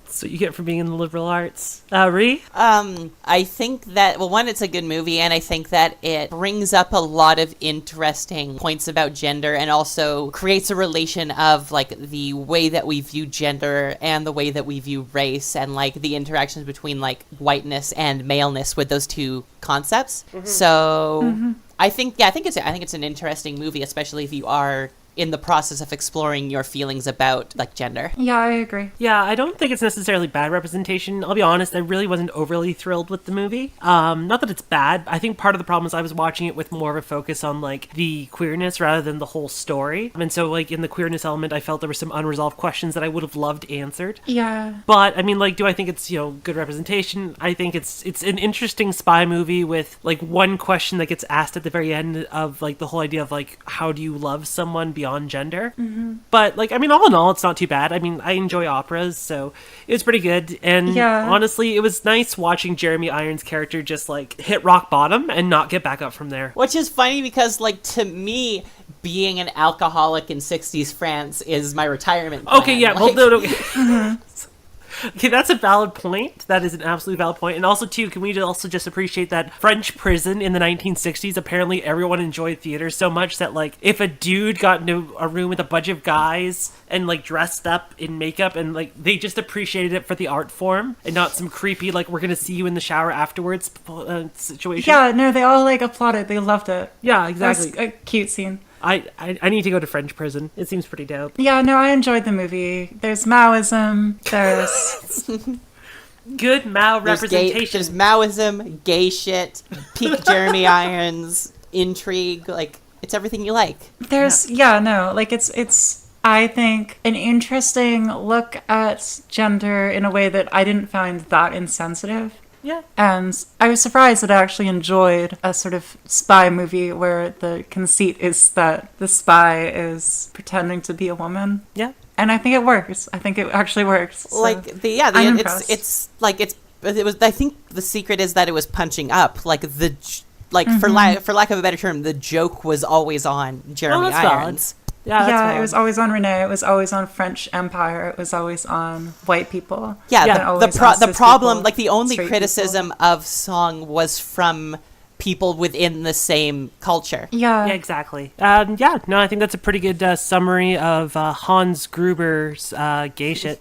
Speaker 4: That's what you get for being in the liberal arts. Ree?
Speaker 3: I think that, well, one, it's a good movie, and I think that it brings up a lot of interesting points about gender and also creates a relation of, like, the way that we view gender and the way that we view race and, like, the interactions between, like, whiteness and maleness with those two concepts. So, I think it's an interesting movie, especially if you are in the process of exploring your feelings about, like, gender.
Speaker 2: Yeah, I agree.
Speaker 4: Yeah, I don't think it's necessarily bad representation. I'll be honest, I really wasn't overly thrilled with the movie. Not that it's bad. I think part of the problem is I was watching it with more of a focus on, like, the queerness rather than the whole story. And so, like, in the queerness element, I felt there were some unresolved questions that I would have loved answered.
Speaker 2: Yeah.
Speaker 4: But, I mean, like, do I think it's, good representation? I think it's an interesting spy movie with, like, one question that gets asked at the very end of, like, the whole idea of, like, how do you love someone beyond gender? But, like, I mean, all in all, it's not too bad. I mean, I enjoy operas, so it was pretty good. And
Speaker 2: Yeah.
Speaker 4: honestly, it was nice watching Jeremy Irons' character just, like, hit rock bottom and not get back up from there.
Speaker 3: Which is funny because, like, to me, being an alcoholic in 60s France is my retirement plan.
Speaker 4: Okay, yeah,
Speaker 3: Like,
Speaker 4: well, no. Okay, that's a valid point. That is an absolutely valid point. And also, too, can we also just appreciate that French prison in the 1960s, apparently everyone enjoyed theater so much that, like, if a dude got into a room with a bunch of guys and, like, dressed up in makeup and, like, they just appreciated it for the art form and not some creepy, like, we're gonna see you in the shower afterwards situation.
Speaker 2: Yeah, no, they all, like, applauded. They loved it.
Speaker 4: Yeah,
Speaker 2: That was
Speaker 4: exactly.
Speaker 2: a cute scene.
Speaker 4: I need to go to French prison. It seems pretty dope.
Speaker 2: Yeah, no, I enjoyed the movie. There's Maoism. There's...
Speaker 4: Good Mao
Speaker 3: there's
Speaker 4: representation.
Speaker 3: There's Maoism, gay shit, peak Jeremy Irons, intrigue, like, it's everything you like.
Speaker 2: There's... Yeah, no, like, it's... I think an interesting look at gender in a way that I didn't find that insensitive.
Speaker 4: Yeah.
Speaker 2: And I was surprised that I actually enjoyed a sort of spy movie where the conceit is that the spy is pretending to be a woman.
Speaker 4: Yeah.
Speaker 2: And I think it works. I think it actually works. So
Speaker 3: Like,
Speaker 2: I'm impressed.
Speaker 3: it was, I think the secret is that it was punching up, like, for lack of a better term, the joke was always on Jeremy
Speaker 4: that's valid.
Speaker 3: Irons.
Speaker 4: Yeah, that's
Speaker 2: Yeah,
Speaker 4: valid.
Speaker 2: it was always on Renee. It was always on French Empire. It was always on white people.
Speaker 3: Yeah,
Speaker 2: and
Speaker 3: the
Speaker 2: always on
Speaker 3: the
Speaker 2: cis
Speaker 3: problem,
Speaker 2: people,
Speaker 3: like the only
Speaker 2: straight
Speaker 3: criticism
Speaker 2: people.
Speaker 3: of Song was from people within the same culture.
Speaker 2: Yeah.
Speaker 4: Yeah, exactly. No, I think that's a pretty good summary of Hans Gruber's gay shit.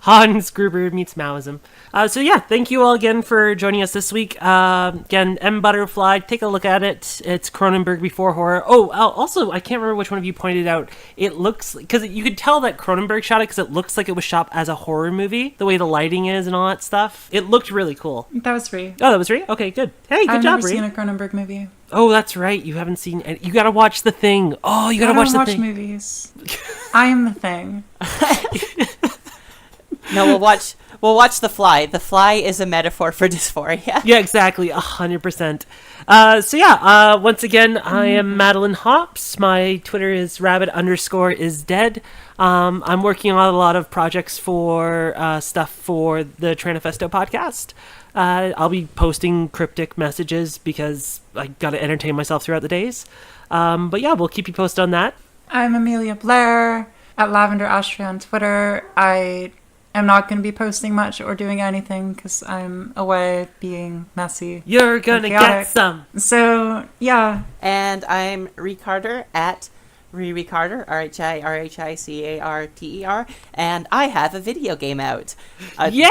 Speaker 4: Hans Gruber meets Maoism. Thank you all again for joining us this week. Again, M. Butterfly, take a look at it. It's Cronenberg before horror. Also, I can't remember which one of you pointed out. It looks, because you could tell that Cronenberg shot it because it looks like it was shot as a horror movie, the way the lighting is and all that stuff. It looked really cool.
Speaker 2: That was free.
Speaker 4: Oh, that was Ree? Okay, good. Hey, good
Speaker 2: I've
Speaker 4: job,
Speaker 2: never
Speaker 4: Ree.
Speaker 2: seen a Cronenberg movie.
Speaker 4: Oh, that's right. You haven't seen any. You gotta watch The Thing. Oh, you gotta
Speaker 2: I don't
Speaker 4: watch The
Speaker 2: watch
Speaker 4: Thing.
Speaker 2: movies. I am the thing.
Speaker 3: No, we'll watch The Fly. The Fly is a metaphor for dysphoria.
Speaker 4: Yeah, exactly. 100%. Once again, I am Madeline Hops. My Twitter is rabbit_is_dead. I'm working on a lot of projects for stuff for the Tranifesto podcast. I'll be posting cryptic messages because I gotta entertain myself throughout the days. We'll keep you posted on that.
Speaker 2: I'm Amelia Blair at Lavender Ashtray on Twitter. I am not going to be posting much or doing anything because I'm away being messy.
Speaker 4: You're gonna
Speaker 2: and
Speaker 4: get
Speaker 2: chaotic.
Speaker 4: some.
Speaker 2: So, yeah.
Speaker 3: And I'm Ricarder at Ricarder, RHICARTER, and I have a video game out.
Speaker 4: Yeah!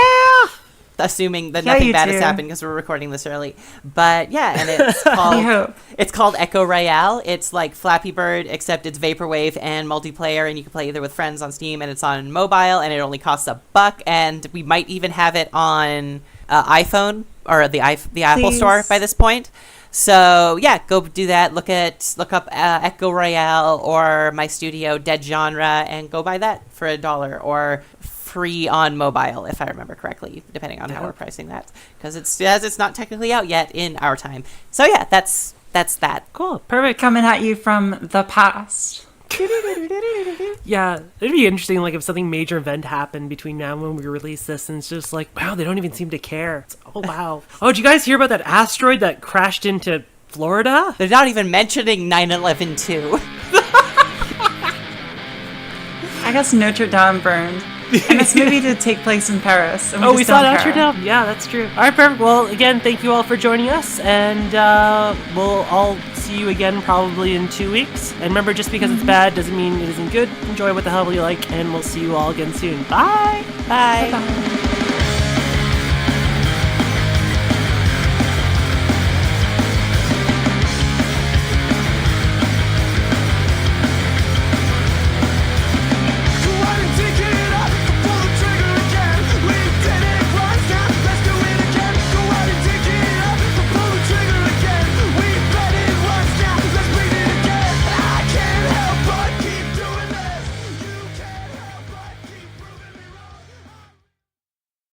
Speaker 3: Assuming that
Speaker 2: Yeah,
Speaker 3: nothing
Speaker 2: you
Speaker 3: bad has
Speaker 2: do.
Speaker 3: happened because we're recording this early. But yeah, and it's
Speaker 2: I
Speaker 3: called
Speaker 2: hope.
Speaker 3: it's called Echo Royale. It's like Flappy Bird, except it's vaporwave and multiplayer, and you can play either with friends on Steam, and it's on mobile, and it only costs $1, and we might even have it on iPhone or the Apple
Speaker 2: Please.
Speaker 3: Store by this point. So yeah, go do that. Look up Echo Royale or my studio Dead Genre, and go buy that for $1 or free on mobile, if I remember correctly, depending on how we're pricing that, because it's not technically out yet in our time. So yeah, that's that.
Speaker 4: Cool. Perfect.
Speaker 2: Coming at you from the past.
Speaker 4: Yeah, it'd be interesting, like, if something major event happened between now and when we release this, and it's just like, wow, they don't even seem to care. Oh, wow. Oh, did you guys hear about that asteroid that crashed into Florida?
Speaker 3: They're not even mentioning 9/11 too.
Speaker 2: I guess Notre Dame burned. And this movie did take place in Paris. And
Speaker 4: Oh, we
Speaker 2: just
Speaker 4: saw
Speaker 2: don't
Speaker 4: Notre
Speaker 2: care.
Speaker 4: Dame. Yeah, that's true. All right, perfect. Well, again, thank you all for joining us, and we'll all see you again probably in 2 weeks. And remember, just because it's bad doesn't mean it isn't good. Enjoy what the hell you like, and we'll see you all again soon. Bye!
Speaker 3: Bye.
Speaker 2: Bye.